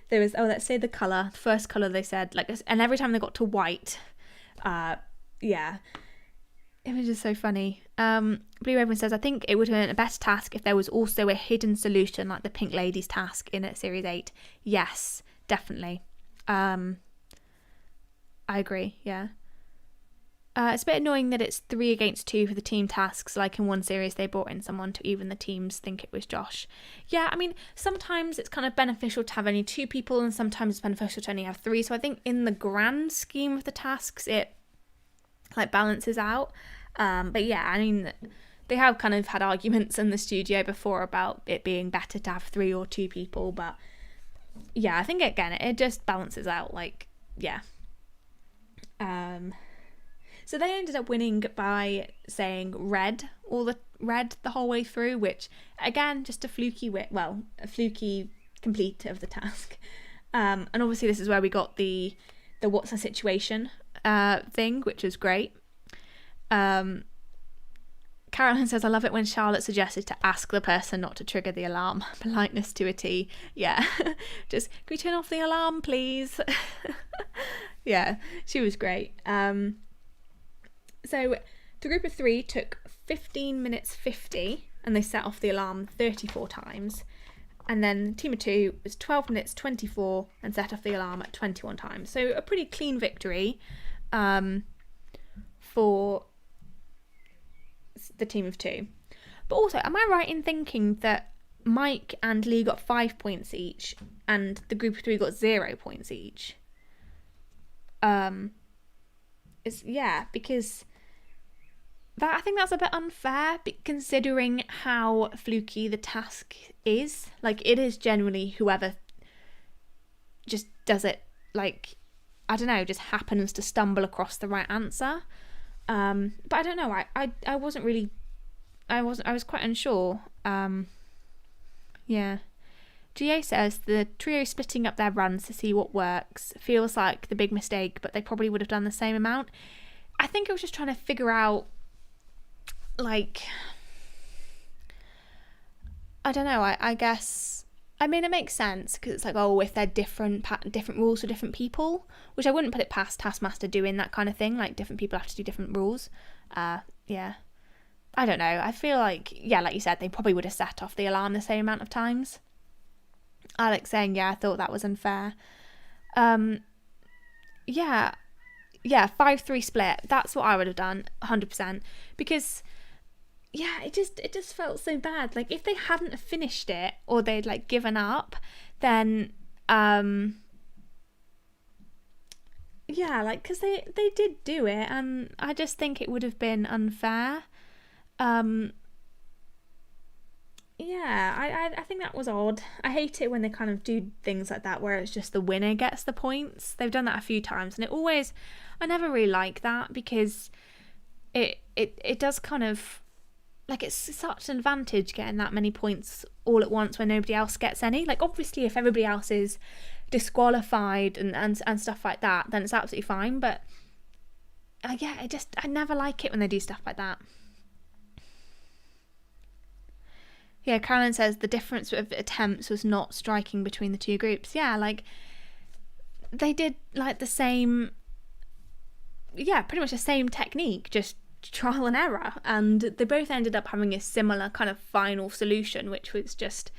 there was, let's say the colour. The first colour they said, like, and every time they got to white, yeah, it was just so funny. Blue Raven says, I think it would have been a better task if there was also a hidden solution like the Pink Lady's task in Series 8. Yes, definitely. I agree, yeah. It's a bit annoying that it's 3 against 2 for the team tasks. Like in one series, they brought in someone to even the teams think it was Josh. Yeah, I mean, sometimes it's kind of beneficial to have only 2 people, and sometimes it's beneficial to only have 3. So I think in the grand scheme of the tasks, it like balances out. But yeah, I mean, they have kind of had arguments in the studio before about it being better to have 3 or 2 people. But yeah, I think again, it just balances out. Like, yeah. So they ended up winning by saying red the whole way through, which again, just a fluky complete of the task. And obviously this is where we got the what's the situation thing, which was great. Caroline says, I love it when Charlotte suggested to ask the person not to trigger the alarm. Politeness to a T. Yeah. Just, can we turn off the alarm, please? Yeah, she was great. So the group of 3 took 15 minutes 50 and they set off the alarm 34 times. And then team of 2 was 12 minutes 24 and set off the alarm at 21 times. So a pretty clean victory for the team of 2. But also, am I right in thinking that Mike and Lee got 5 points each and the group of 3 got 0 points each? Because I think that's a bit unfair, considering how fluky the task is. Like, it is generally whoever just does it, like, I don't know, just happens to stumble across the right answer. But I don't know, I wasn't really, I was quite unsure. Yeah. GA says the trio splitting up their runs to see what works feels like the big mistake, but they probably would have done the same amount. I think I was just trying to figure out, like, I don't know, I guess, I mean, it makes sense, because it's like, oh, if they're different rules for different people, which I wouldn't put it past Taskmaster doing that kind of thing, like, different people have to do different rules. Yeah. I don't know, I feel like, yeah, like you said, they probably would have set off the alarm the same amount of times. Alex saying, yeah, I thought that was unfair. Yeah, 5-3 split, that's what I would have done, 100%, because, yeah, it just felt so bad. Like, if they hadn't finished it, or they'd, like, given up, then, yeah, like, because they did do it, and I just think it would have been unfair. Yeah, I think that was odd. I hate it when they kind of do things like that where it's just the winner gets the points. They've done that a few times, and I never really like that, because it does kind of, like, it's such an advantage getting that many points all at once when nobody else gets any. Like, obviously, if everybody else is disqualified and stuff like that, then it's absolutely fine. But yeah, I never like it when they do stuff like that. Yeah, Caroline says the difference of attempts was not striking between the two groups. Yeah, like, they did, like, the same, yeah, pretty much the same technique, just trial and error, and they both ended up having a similar kind of final solution, which was just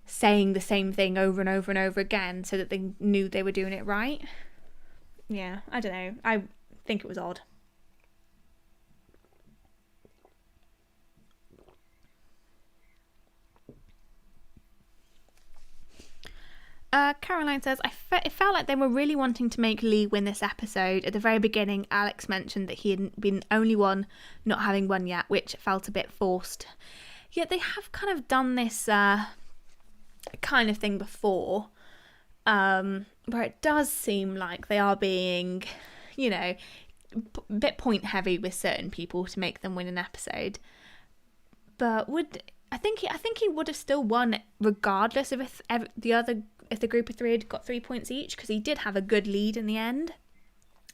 saying the same thing over and over and over again so that they knew they were doing it right. Yeah, I don't know. I think it was odd. Caroline says, it felt like they were really wanting to make Lee win this episode. At the very beginning, Alex mentioned that he hadn't been the only one not having won yet, which felt a bit forced. Yet they have kind of done this kind of thing before, where it does seem like they are being, you know, a bit point heavy with certain people to make them win an episode. But I think he would have still won regardless of if the group of three had got 3 points each, because he did have a good lead in the end.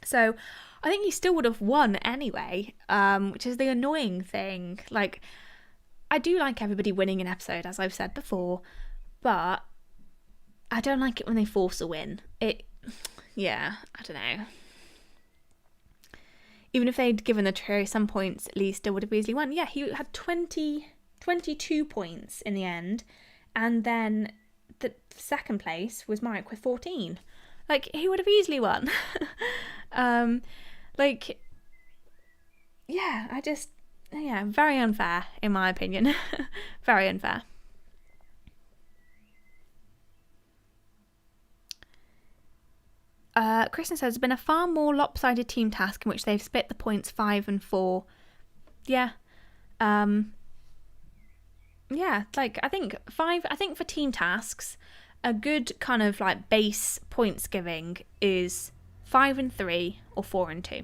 So I think he still would have won anyway, which is the annoying thing. Like, I do like everybody winning an episode, as I've said before, but I don't like it when they force a win. Yeah, I don't know. Even if they'd given the trio some points, Lee still would have easily won. Yeah, he had 22 points in the end, and then the second place was Mike with 14. Like, he would have easily won. Like, yeah, very unfair, in my opinion. Very unfair. Kristen says, there's been a far more lopsided team task in which they've split the points 5 and 4. Yeah. Yeah, like, I think for team tasks, a good kind of, like, base points giving is 5 and 3 or 4 and 2.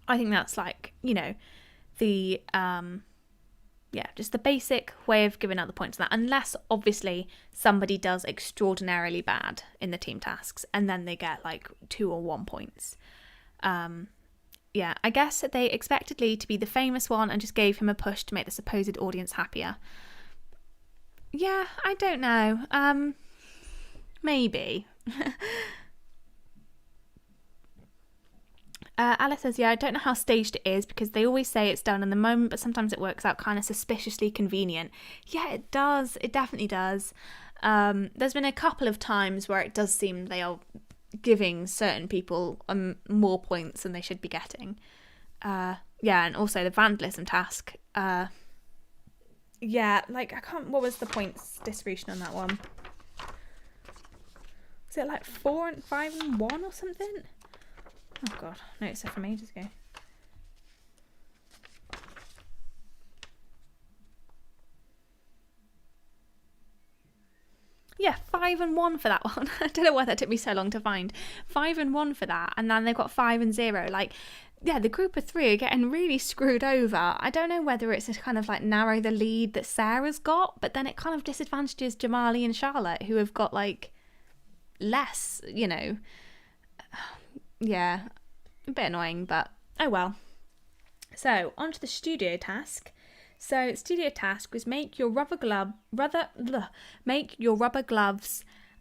I think that's, like, you know, the just the basic way of giving out the points on that, unless obviously somebody does extraordinarily bad in the team tasks and then they get like 2 or 1 points. Yeah, I guess they expected Lee to be the famous one and just gave him a push to make the supposed audience happier. Yeah, I don't know. Maybe. Alice says, yeah, I don't know how staged it is because they always say it's done in the moment, but sometimes it works out kind of suspiciously convenient. Yeah, it does. It definitely does. There's been a couple of times where it does seem they are giving certain people more points than they should be getting. Yeah, and also the vandalism task. Yeah, like, what was the points distribution on that one? Was it like 4 and 5 and 1 or something? Oh god, no, it's from ages ago. Yeah, 5 and 1 for that one. I don't know why that took me so long to find. 5 and 1 for that, and then they've got 5 and 0. Like, yeah, the group of 3 are getting really screwed over. I don't know whether it's to kind of like narrow the lead that Sarah's got, but then it kind of disadvantages Jamali and Charlotte, who have got like less, you know. Yeah, a bit annoying, but oh well. So, on to the studio task. So, studio task was make your rubber gloves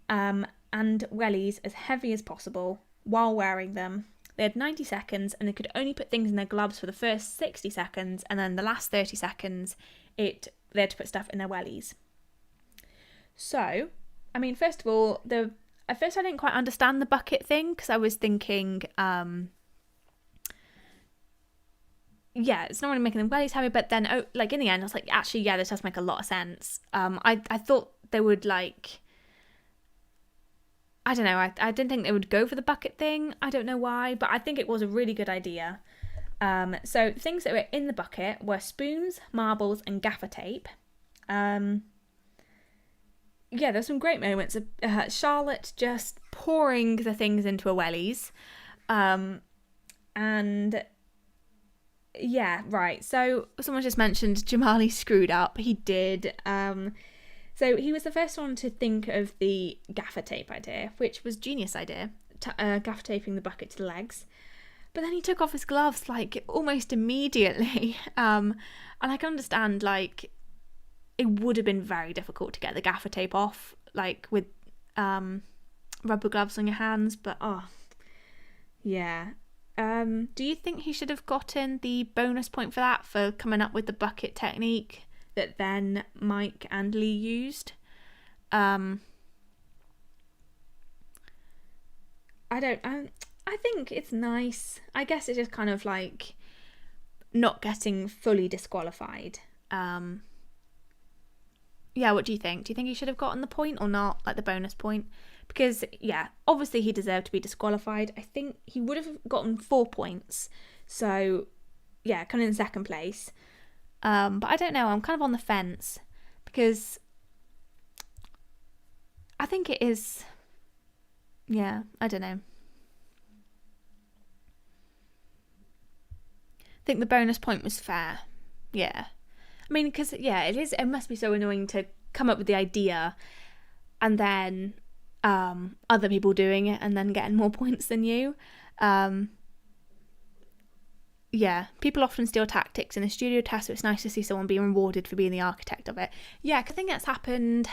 and wellies as heavy as possible while wearing them. They had 90 seconds and they could only put things in their gloves for the first 60 seconds, and then the last 30 seconds they had to put stuff in their wellies. So, I mean, first of all, at first I didn't quite understand the bucket thing, because I was thinking, it's not really making them wellies heavy, but then, like, in the end, I was like, actually, yeah, this does make a lot of sense. I thought they would, like, I don't know, I didn't think they would go for the bucket thing. I don't know why, but I think it was a really good idea. So things that were in the bucket were spoons, marbles, and gaffer tape. There's some great moments of Charlotte just pouring the things into her wellies. So someone just mentioned Jamali screwed up. He did. So he was the first one to think of the gaffer tape idea, which was a genius idea, gaffer taping the bucket to the legs. But then he took off his gloves, like, almost immediately. And I can understand, like, it would have been very difficult to get the gaffer tape off, like, with rubber gloves on your hands. But, yeah. Do you think he should have gotten the bonus point for that, for coming up with the bucket technique that then Mike and Lee used? I think it's nice. I guess it's just kind of like not getting fully disqualified. What do you think? Do you think he should have gotten the point or not, like the bonus point? Because, yeah, obviously he deserved to be disqualified. I think he would have gotten 4 points. So, yeah, kind of in second place. But I don't know. I'm kind of on the fence. Because I think it is... Yeah, I don't know. I think the bonus point was fair. Yeah. I mean, because, yeah, it must be so annoying to come up with the idea and then other people doing it and then getting more points than you. People often steal tactics in a studio task, so it's nice to see someone being rewarded for being the architect of it. Yeah, I think that's happened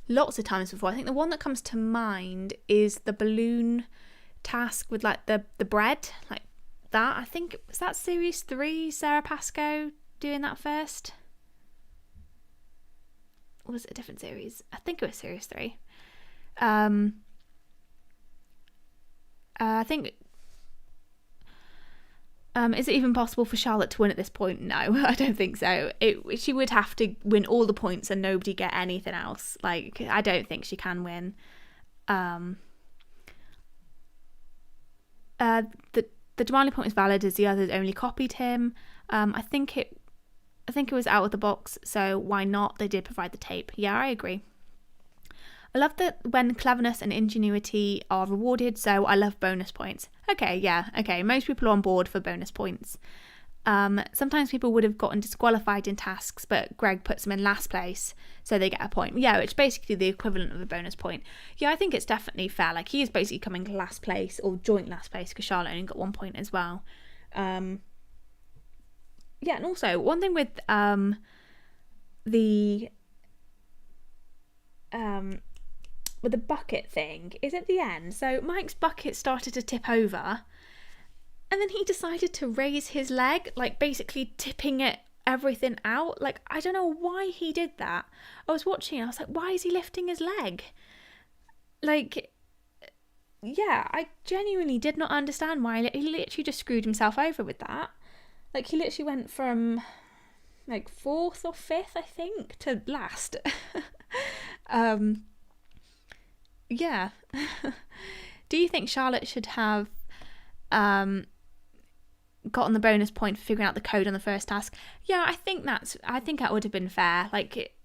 lots of times before. I think the one that comes to mind is the balloon task with, like, the bread, like that. I think, was that series 3, Sarah Pascoe doing that first? Or was it a different series? I think it was series 3. I think... is it even possible for Charlotte to win at this point? No, I don't think so. She would have to win all the points and nobody get anything else. Like, I don't think she can win. The Jamali point is valid as the others only copied him. I think it was out of the box, so why not? They did provide the tape. Yeah, I agree. I love that when cleverness and ingenuity are rewarded, so I love bonus points. Okay, most people are on board for bonus points. Sometimes people would have gotten disqualified in tasks, but Greg puts them in last place, so they get a point. Yeah, it's basically the equivalent of a bonus point. Yeah, I think it's definitely fair. Like, he is basically coming last place, or joint last place, because Charlotte only got 1 point as well. And also, one thing with the bucket thing is at the end. So Mike's bucket started to tip over, and then he decided to raise his leg, like basically tipping everything out. Like, I don't know why he did that. I was watching, I was like, why is he lifting his leg? Like, yeah, I genuinely did not understand why. He literally just screwed himself over with that. Like, he literally went from like 4th or 5th, I think, to last. Yeah. Do you think Charlotte should have gotten the bonus point for figuring out the code on the first task? Yeah, I think that would have been fair. Like,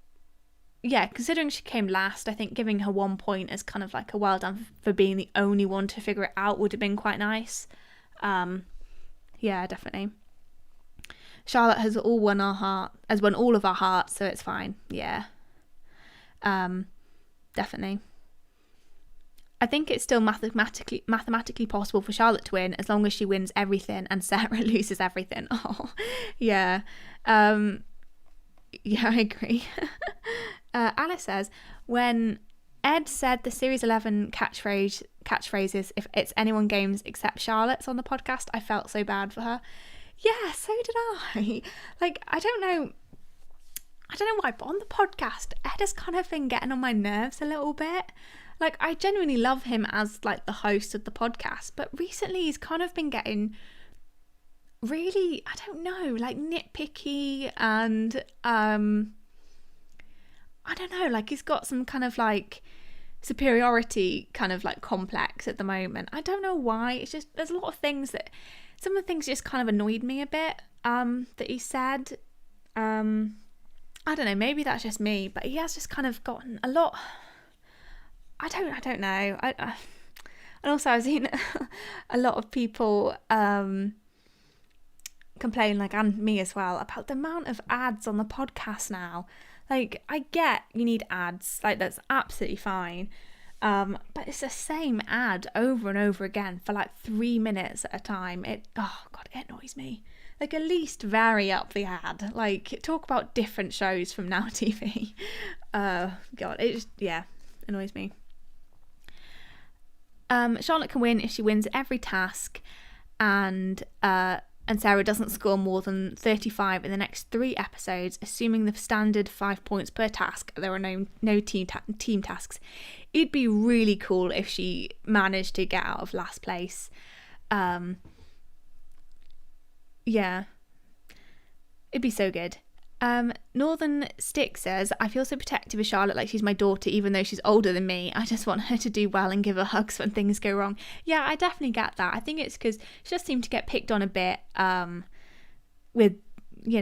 yeah, considering she came last, I think giving her 1 point as kind of like a well done for being the only one to figure it out would have been quite nice. Yeah, definitely. Charlotte has won all of our hearts, so it's fine. Yeah. Definitely. I think it's still mathematically possible for Charlotte to win as long as she wins everything and Sarah loses everything. Oh, yeah. Yeah, I agree. Alice says, when Ed said the Series 11 catchphrases, if it's anyone games except Charlotte's on the podcast, I felt so bad for her. Yeah, so did I. Like, I don't know why, but on the podcast, Ed has kind of been getting on my nerves a little bit. Like, I genuinely love him as, like, the host of the podcast, but recently he's kind of been getting really, I don't know, like, nitpicky and, I don't know, like, he's got some kind of, like, superiority kind of, like, complex at the moment. I don't know why. It's just, there's a lot of things that, some of the things just kind of annoyed me a bit, that he said. I don't know, maybe that's just me, but he has just kind of gotten a lot... I don't know. And also I've seen a lot of people complain, like, and me as well, about the amount of ads on the podcast now. Like, I get you need ads, like, that's absolutely fine. But it's the same ad over and over again for like 3 minutes at a time. It annoys me. Like, at least vary up the ad. Like, talk about different shows from Now TV. God, it just, yeah, annoys me. Charlotte can win if she wins every task and Sarah doesn't score more than 35 in the next 3 episodes, assuming the standard 5 points per task. There are no team tasks. It'd be really cool if she managed to get out of last place. Yeah, it'd be so good. Northern Stick says, I feel so protective of Charlotte, like she's my daughter, even though she's older than me. I just want her to do well and give her hugs when things go wrong. Yeah, I definitely get that. I think it's because she just seemed to get picked on a bit with,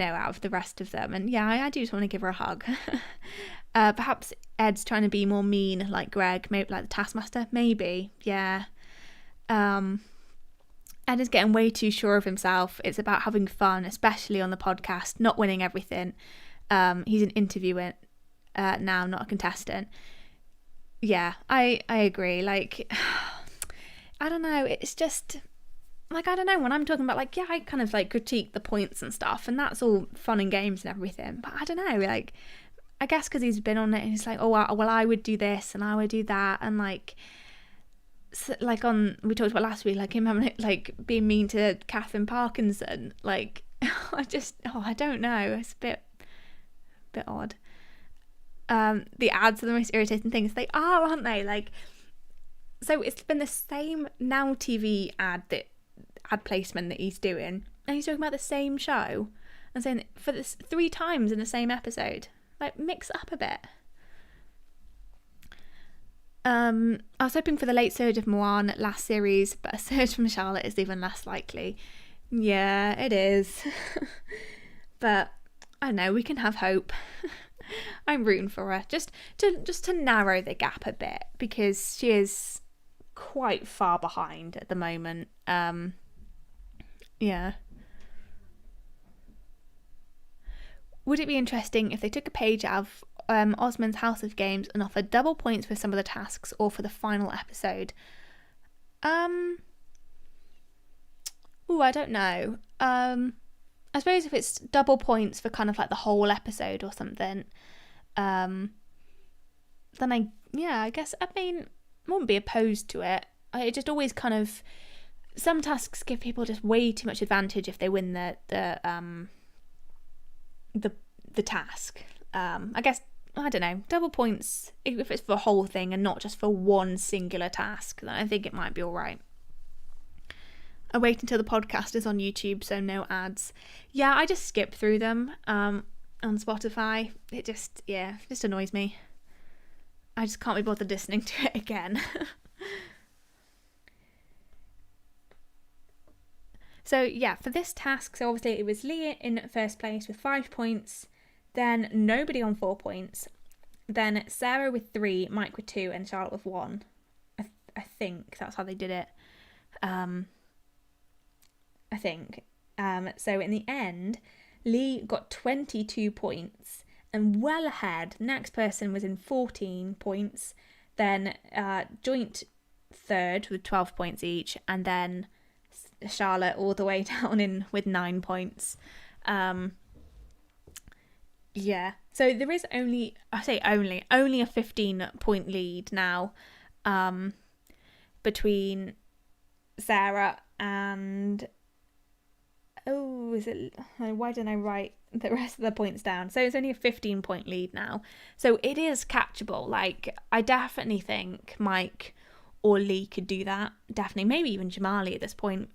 out of the rest of them. And yeah, I do just want to give her a hug. Perhaps Ed's trying to be more mean like Greg, maybe like the Taskmaster. Maybe, yeah. Ed is getting way too sure of himself. It's about having fun, especially on the podcast, not winning everything. He's an interviewer now, not a contestant. Yeah, I agree. Like, I don't know. It's just, like, I don't know. When I'm talking about, like, yeah, I kind of, like, critique the points and stuff, and that's all fun and games and everything. But I don't know, like, I guess because he's been on it and he's like, oh, well, I would do this and I would do that. And, like... So, like, we talked about last week, like him having, like, being mean to Katherine Parkinson, like, I don't know, it's a bit odd. The ads are the most irritating things. They are, aren't they? Like, so it's been the same Now TV ad placement that he's doing, and he's talking about the same show and saying for this 3 times in the same episode. Like, mix it up a bit. I was hoping for the late surge of Moan last series, but a surge from Charlotte is even less likely. Yeah, it is. But I don't know, we can have hope. I'm rooting for her, just to narrow the gap a bit, because she is quite far behind at the moment. Yeah. Would it be interesting if they took a page out of Osmond's House of Games and offered double points for some of the tasks or for the final episode? I don't know. I suppose if it's double points for kind of like the whole episode or something, then I guess, I mean, I wouldn't be opposed to it. It just always kind of, some tasks give people just way too much advantage if they win the task. I guess, I don't know, double points if it's for the whole thing and not just for one singular task, then I think it might be all right. I wait until the podcast is on YouTube, so no ads. Yeah, I just skip through them on Spotify. It just annoys me. I just can't be bothered listening to it again. So yeah, for this task, so obviously it was Leah in first place with 5 points, then nobody on 4 points, Then Sarah with 3, Mike with 2, and Charlotte with 1. I think that's how they did it. I think. So in the end, Lee got 22 points and well ahead. Next person was in 14 points. Then joint third with 12 points each. And then Charlotte all the way down in with 9 points. Yeah. So there is only a 15-point lead now between Sarah and... why didn't I write the rest of the points down? So it's only a 15-point lead now. So it is catchable. Like, I definitely think Mike or Lee could do that. Definitely. Maybe even Jamali at this point.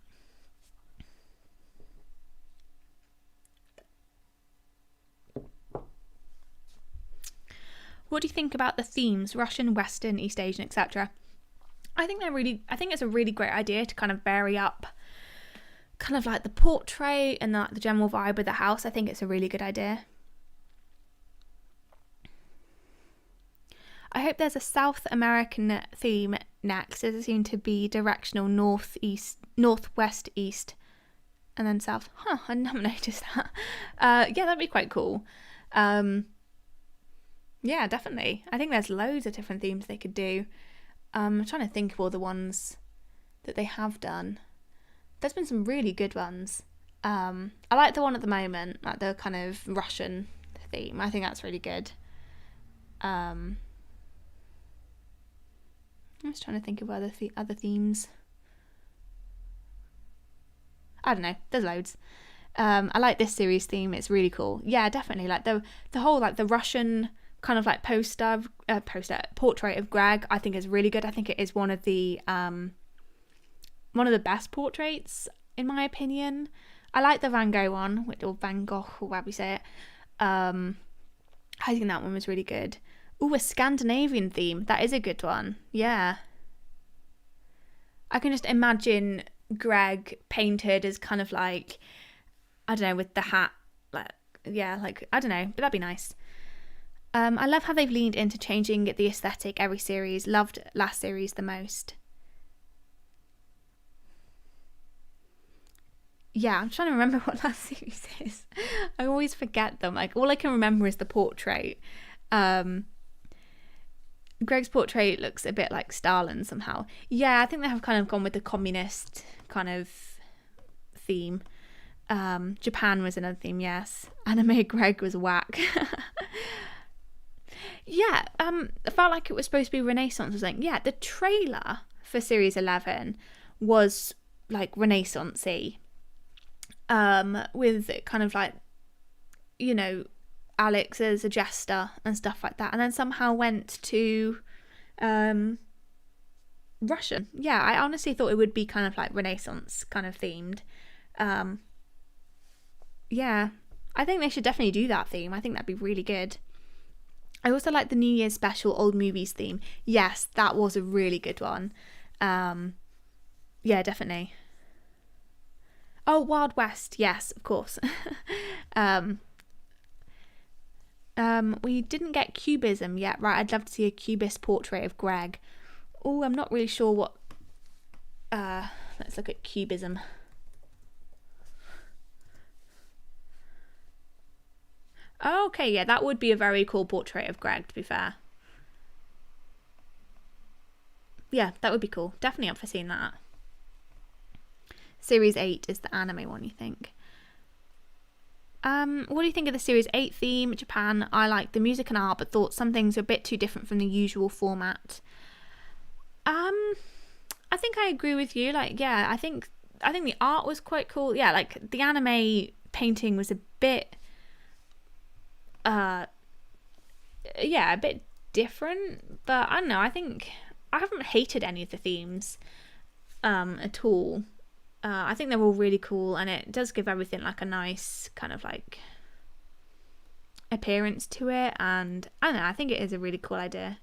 What do you think about the themes? Russian, Western, East Asian, etc. I think it's a really great idea to kind of vary up kind of like the portrait and the general vibe of the house. I think it's a really good idea. I hope there's a South American theme next. Does it seem to be directional northwest, east, and then south? I never noticed that. Yeah, that'd be quite cool. Yeah, definitely. I think there's loads of different themes they could do. I'm trying to think of all the ones that they have done. There's been some really good ones. I like the one at the moment, like the kind of Russian theme. I think that's really good. I'm just trying to think of other themes. I don't know. There's loads. I like this series theme. It's really cool. Yeah, definitely. Like the whole like the Russian kind of like portrait of Greg, I think is really good. I think it is one of the best portraits in my opinion. I like the Van Gogh one, or Van Gogh, or however you say it. I think that one was really good. Ooh, a Scandinavian theme. That is a good one. Yeah. I can just imagine Greg painted as kind of like, I don't know, with the hat. Like, yeah, like, I don't know, but that'd be nice. I love how they've leaned into changing the aesthetic every series. Loved last series the most. Yeah, I'm trying to remember what last series is. I always forget them. Like, all I can remember is the portrait. Greg's portrait looks a bit like Stalin somehow. Yeah, I think they have kind of gone with the communist kind of theme. Japan was another theme, yes. Anime Greg was whack. Yeah, I felt like it was supposed to be Renaissance or something. Yeah, the trailer for Series 11 was like Renaissance-y. With kind of like, you know, Alex as a jester and stuff like that, and then somehow went to Russian. Yeah, I honestly thought it would be kind of like Renaissance kind of themed. Yeah, I think they should definitely do that theme. I think that'd be really good. I also like the New Year's special old movies theme. Yes, that was a really good one. Yeah, definitely. Oh, Wild West. Yes, of course. We didn't get Cubism yet, right? I'd love to see a Cubist portrait of Greg. Oh, I'm not really sure what... let's look at Cubism. Okay, yeah, that would be a very cool portrait of Greg, to be fair. Yeah, that would be cool. Definitely up for seeing that. Series 8 is the anime one, you think? What do you think of the Series 8 theme? Japan, I like the music and art, but thought some things are a bit too different from the usual format. I think I agree with you. Like, yeah, I think the art was quite cool. Yeah, like the anime painting was a bit a bit different, but I don't know, I think I haven't hated any of the themes at all. I think they're all really cool, and it does give everything like a nice kind of like appearance to it, and I don't know, I think it is a really cool idea.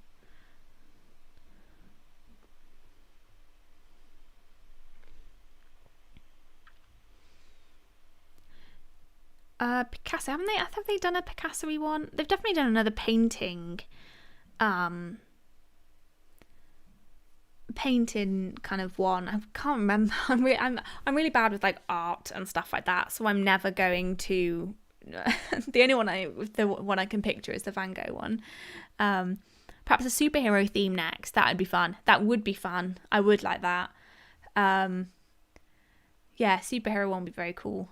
Picasso, have they done a Picasso-y one? They've definitely done another painting. painting kind of one. I can't remember. I'm really bad with like art and stuff like that, so I'm never going to. The only one I can picture is the Van Gogh one. Perhaps a superhero theme next. That would be fun. I would like that. Yeah, superhero one would be very cool.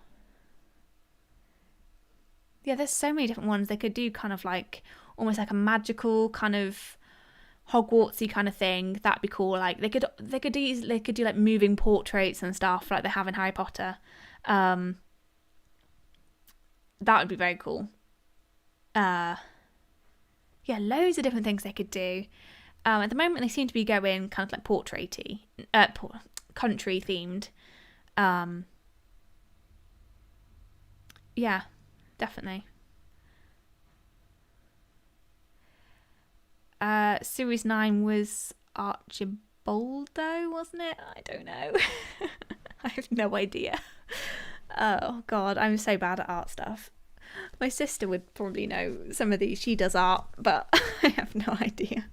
Yeah, there's so many different ones they could do. Kind of like almost like a magical kind of Hogwartsy kind of thing. That'd be cool. Like they could do like moving portraits and stuff like they have in Harry Potter. That would be very cool. Yeah, loads of different things they could do. At the moment, they seem to be going kind of like portraity, country themed. Yeah, definitely. Series 9 was Archibaldo, wasn't it? I don't know. I have no idea. Oh god, I'm so bad at art stuff. My sister would probably know some of these. She does art, but I have no idea.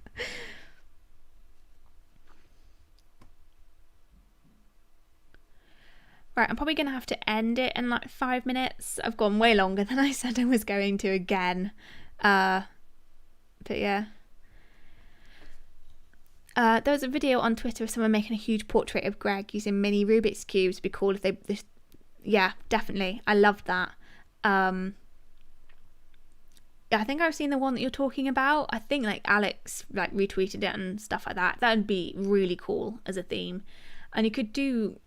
Right, I'm probably going to have to end it in like 5 minutes. I've gone way longer than I said I was going to again. But yeah. There was a video on Twitter of someone making a huge portrait of Greg using mini Rubik's Cubes. It'd be cool if they... Yeah, definitely. I love that. Yeah, I think I've seen the one that you're talking about. I think like Alex like retweeted it and stuff like that. That would be really cool as a theme. And you could do...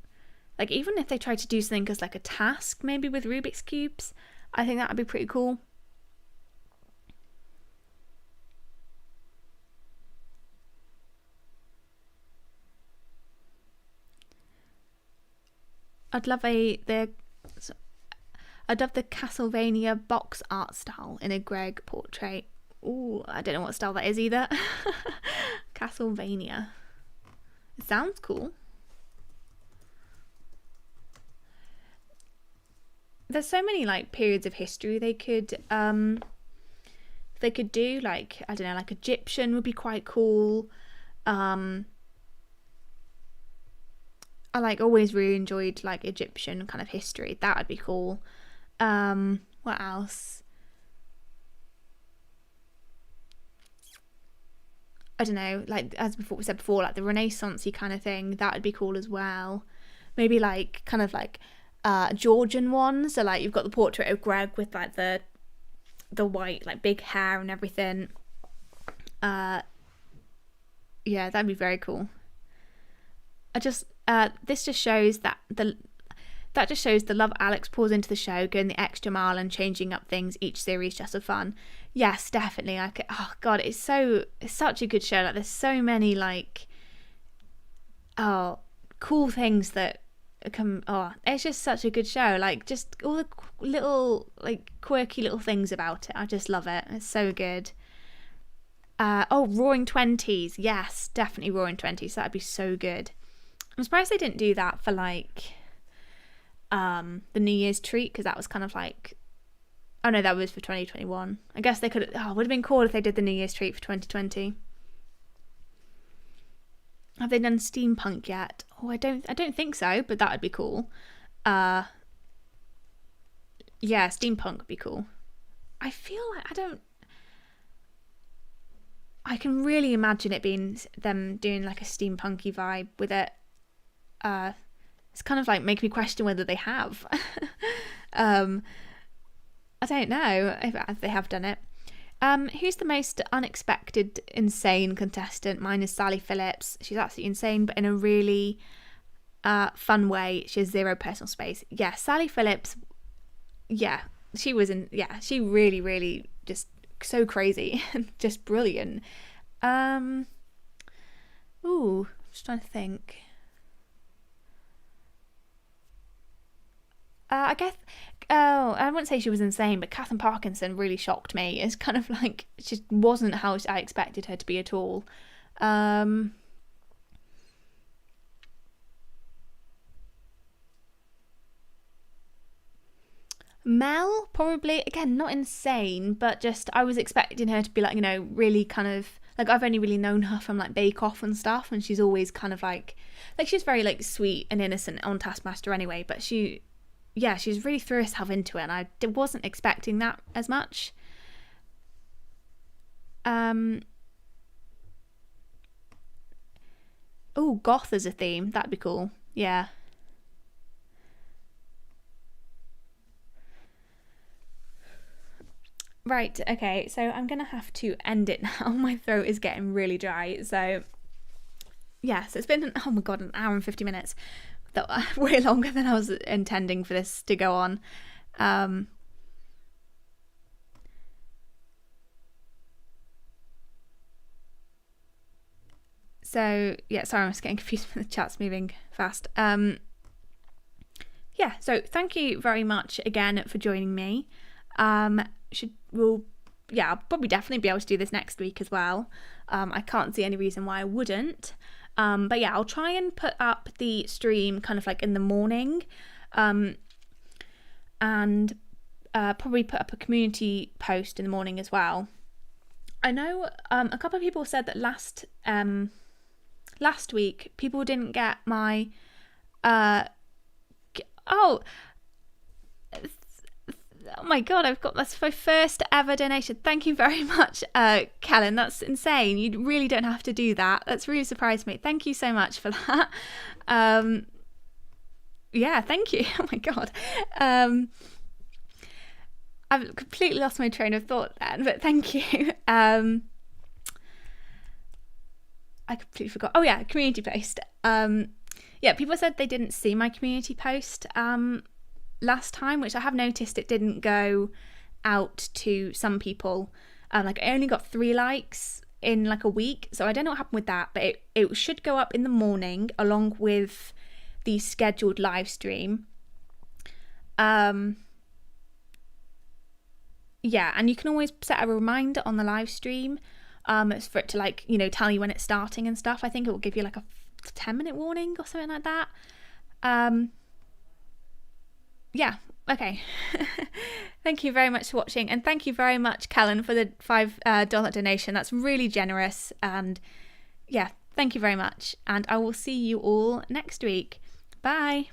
Like, even if they tried to do something as like a task, maybe with Rubik's Cubes, I think that would be pretty cool. I'd love the Castlevania box art style in a Greg portrait. Ooh, I don't know what style that is either. Castlevania. It sounds cool. There's so many like periods of history they could do, like I don't know, like Egyptian would be quite cool. I like always really enjoyed like Egyptian kind of history. That would be cool. What else? I don't know, like as we said before, like the Renaissance-y kind of thing. That would be cool as well. Maybe like kind of like Georgian ones. So like you've got the portrait of Greg with like the white like big hair and everything. Yeah, that'd be very cool. This just shows that the love Alex pours into the show, going the extra mile and changing up things each series just for fun. Yes, definitely. Oh god, it's such a good show. Like there's so many like cool things that come. It's just such a good show. Like just all the little like quirky little things about it. I just love it. It's so good. Roaring Twenties. Yes, definitely Roaring Twenties. That'd be so good. I'm surprised they didn't do that for like the New Year's treat, because that was kind of like, oh no, that was for 2021. I guess they could. Would have been cool if they did the New Year's treat for 2020. Have they done Steampunk yet? I don't think so, but that would be cool. Yeah, Steampunk would be cool. I feel like I can really imagine it being them doing like a steampunky vibe with it. It's kind of like making me question whether they have. I don't know if they have done it. Who's the most unexpected, insane contestant? Mine is Sally Phillips. She's absolutely insane, but in a really fun way. She has zero personal space. Yeah, Sally Phillips. Yeah, she really, really just so crazy and just brilliant. Just trying to think. I guess, I wouldn't say she was insane, but Katherine Parkinson really shocked me. It's kind of like, it just wasn't how I expected her to be at all. Mel, probably, again, not insane, but just, I was expecting her to be like, really kind of like I've only really known her from like Bake Off and stuff, and she's always kind of like she's very like sweet and innocent on Taskmaster anyway, but she's really threw herself into it, and I wasn't expecting that as much. Oh, goth as a theme, that'd be cool. Yeah. Right, okay, so I'm gonna have to end it now. My throat is getting really dry. So yeah, so it's been, oh my god, an hour and 50 minutes. That way longer than I was intending for this to go on. So yeah, sorry, I'm just getting confused when the chat's moving fast. Yeah, so thank you very much again for joining me. I'll probably definitely be able to do this next week as well. I can't see any reason why I wouldn't. But yeah, I'll try and put up the stream kind of like in the morning, and probably put up a community post in the morning as well. I know a couple of people said that last week people didn't get my oh my god, that's my first ever donation. Thank you very much, Kellen. That's insane. You really don't have to do that. That's really surprised me. Thank you so much for that. Yeah, thank you. Oh my god. I've completely lost my train of thought then, but thank you. I completely forgot. Oh yeah, community post. Yeah, people said they didn't see my community post last time, which I have noticed it didn't go out to some people. Like I only got 3 likes in like a week, so I don't know what happened with that, but it should go up in the morning along with the scheduled live stream. Yeah, and you can always set a reminder on the live stream for it to like, you know, tell you when it's starting and stuff. I think it will give you like a 10-minute warning or something like that. Yeah, okay. Thank you very much for watching, and thank you very much, Kellen, for the $5 donation. That's really generous, and yeah, thank you very much, and I will see you all next week. Bye.